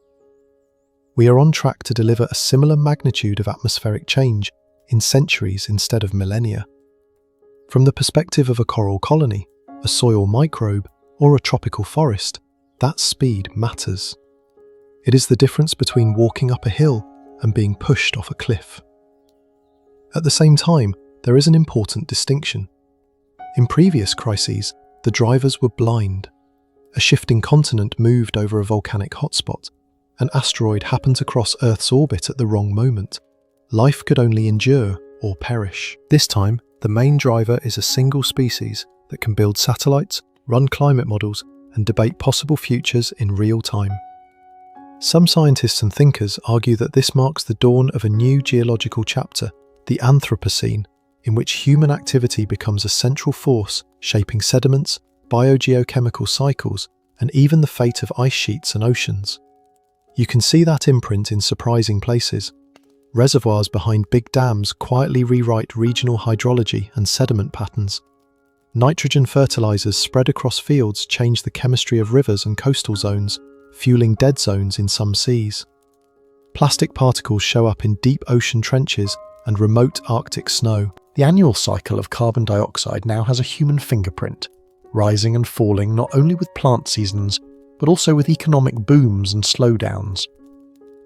We are on track to deliver a similar magnitude of atmospheric change in centuries instead of millennia. From the perspective of a coral colony, a soil microbe, or a tropical forest, that speed matters. It is the difference between walking up a hill and being pushed off a cliff. At the same time, there is an important distinction. In previous crises, the drivers were blind. A shifting continent moved over a volcanic hotspot. An asteroid happened to cross Earth's orbit at the wrong moment. Life could only endure or perish. This time, the main driver is a single species that can build satellites, run climate models, and debate possible futures in real time. Some scientists and thinkers argue that this marks the dawn of a new geological chapter, the Anthropocene, in which human activity becomes a central force shaping sediments, biogeochemical cycles, and even the fate of ice sheets and oceans. You can see that imprint in surprising places. Reservoirs behind big dams quietly rewrite regional hydrology and sediment patterns. Nitrogen fertilizers spread across fields change the chemistry of rivers and coastal zones, fueling dead zones in some seas. Plastic particles show up in deep ocean trenches and remote Arctic snow. The annual cycle of carbon dioxide now has a human fingerprint, rising and falling not only with plant seasons, but also with economic booms and slowdowns.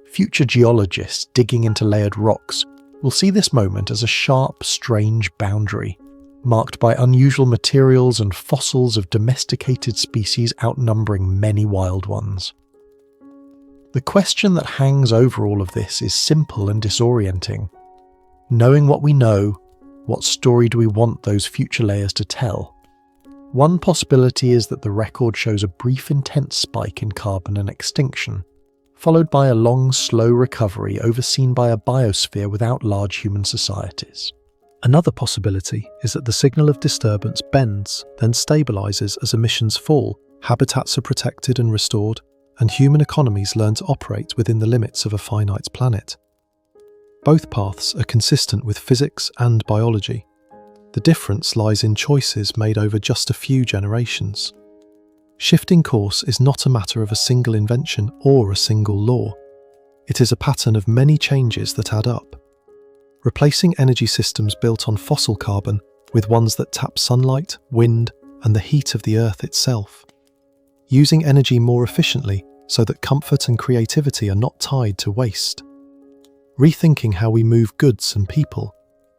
Future geologists digging into layered rocks will see this moment as a sharp, strange boundary, marked by unusual materials and fossils of domesticated species outnumbering many wild ones. The question that hangs over all of this is simple and disorienting. Knowing what we know, what story do we want those future layers to tell? One possibility is that the record shows a brief intense spike in carbon and extinction, followed by a long, slow recovery overseen by a biosphere without large human societies. Another possibility is that the signal of disturbance bends, then stabilizes as emissions fall, habitats are protected and restored, and human economies learn to operate within the limits of a finite planet. Both paths are consistent with physics and biology. The difference lies in choices made over just a few generations. Shifting course is not a matter of a single invention or a single law. It is a pattern of many changes that add up. Replacing energy systems built on fossil carbon with ones that tap sunlight, wind, and the heat of the earth itself. Using energy more efficiently so that comfort and creativity are not tied to waste. Rethinking how we move goods and people,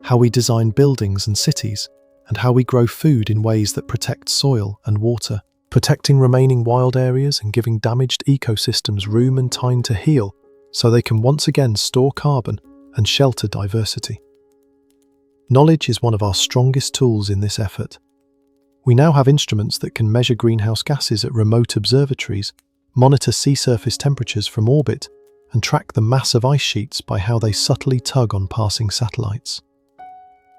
how we design buildings and cities, and how we grow food in ways that protect soil and water. Protecting remaining wild areas and giving damaged ecosystems room and time to heal so they can once again store carbon and shelter diversity. Knowledge is one of our strongest tools in this effort. We now have instruments that can measure greenhouse gases at remote observatories, monitor sea surface temperatures from orbit, and track the massive ice sheets by how they subtly tug on passing satellites.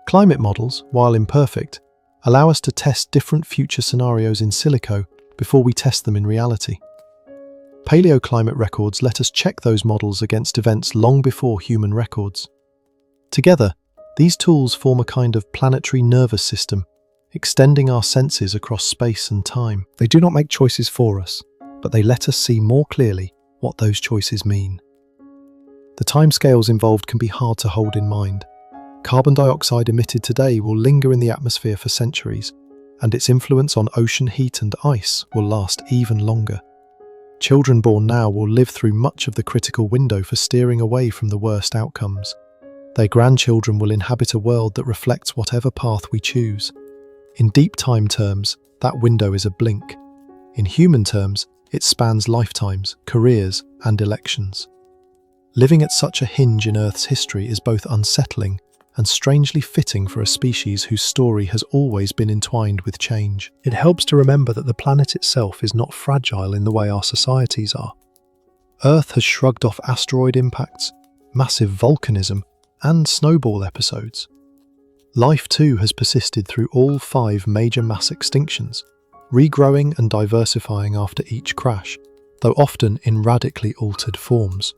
Climate models, while imperfect, allow us to test different future scenarios in silico before we test them in reality. Paleoclimate records let us check those models against events long before human records. Together, these tools form a kind of planetary nervous system, extending our senses across space and time. They do not make choices for us, but they let us see more clearly what those choices mean. The timescales involved can be hard to hold in mind. Carbon dioxide emitted today will linger in the atmosphere for centuries, and its influence on ocean heat and ice will last even longer. Children born now will live through much of the critical window for steering away from the worst outcomes. Their grandchildren will inhabit a world that reflects whatever path we choose. In deep time terms, that window is a blink. In human terms, it spans lifetimes, careers, and elections. Living at such a hinge in Earth's history is both unsettling and strangely fitting for a species whose story has always been entwined with change. It helps to remember that the planet itself is not fragile in the way our societies are. Earth has shrugged off asteroid impacts, massive volcanism, and snowball episodes. Life too has persisted through all 5 major mass extinctions, regrowing and diversifying after each crash, though often in radically altered forms.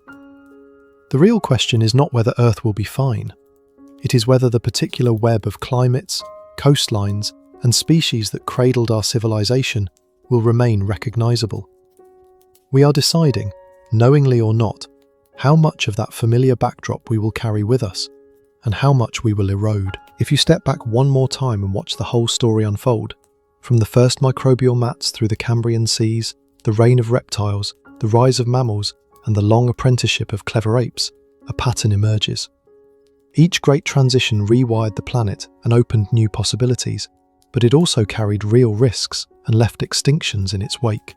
The real question is not whether Earth will be fine. It is whether the particular web of climates, coastlines, and species that cradled our civilization will remain recognizable. We are deciding, knowingly or not, how much of that familiar backdrop we will carry with us, and how much we will erode. If you step back one more time and watch the whole story unfold, from the first microbial mats through the Cambrian seas, the reign of reptiles, the rise of mammals, and the long apprenticeship of clever apes, a pattern emerges. Each great transition rewired the planet and opened new possibilities, but it also carried real risks and left extinctions in its wake.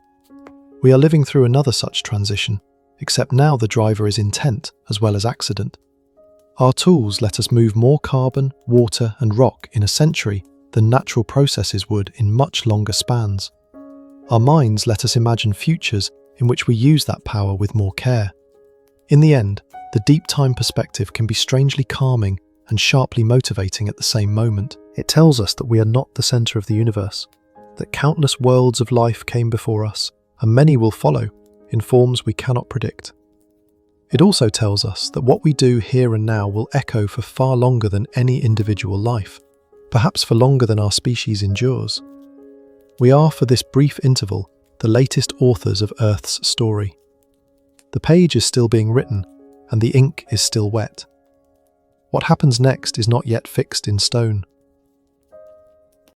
We are living through another such transition, except now the driver is intent as well as accident. Our tools let us move more carbon, water, and rock in a century than natural processes would in much longer spans. Our minds let us imagine futures in which we use that power with more care. In the end, the deep time perspective can be strangely calming and sharply motivating at the same moment. It tells us that we are not the center of the universe, that countless worlds of life came before us, and many will follow, in forms we cannot predict. It also tells us that what we do here and now will echo for far longer than any individual life, perhaps for longer than our species endures. We are, for this brief interval, the latest authors of Earth's story. The page is still being written, and the ink is still wet. What happens next is not yet fixed in stone.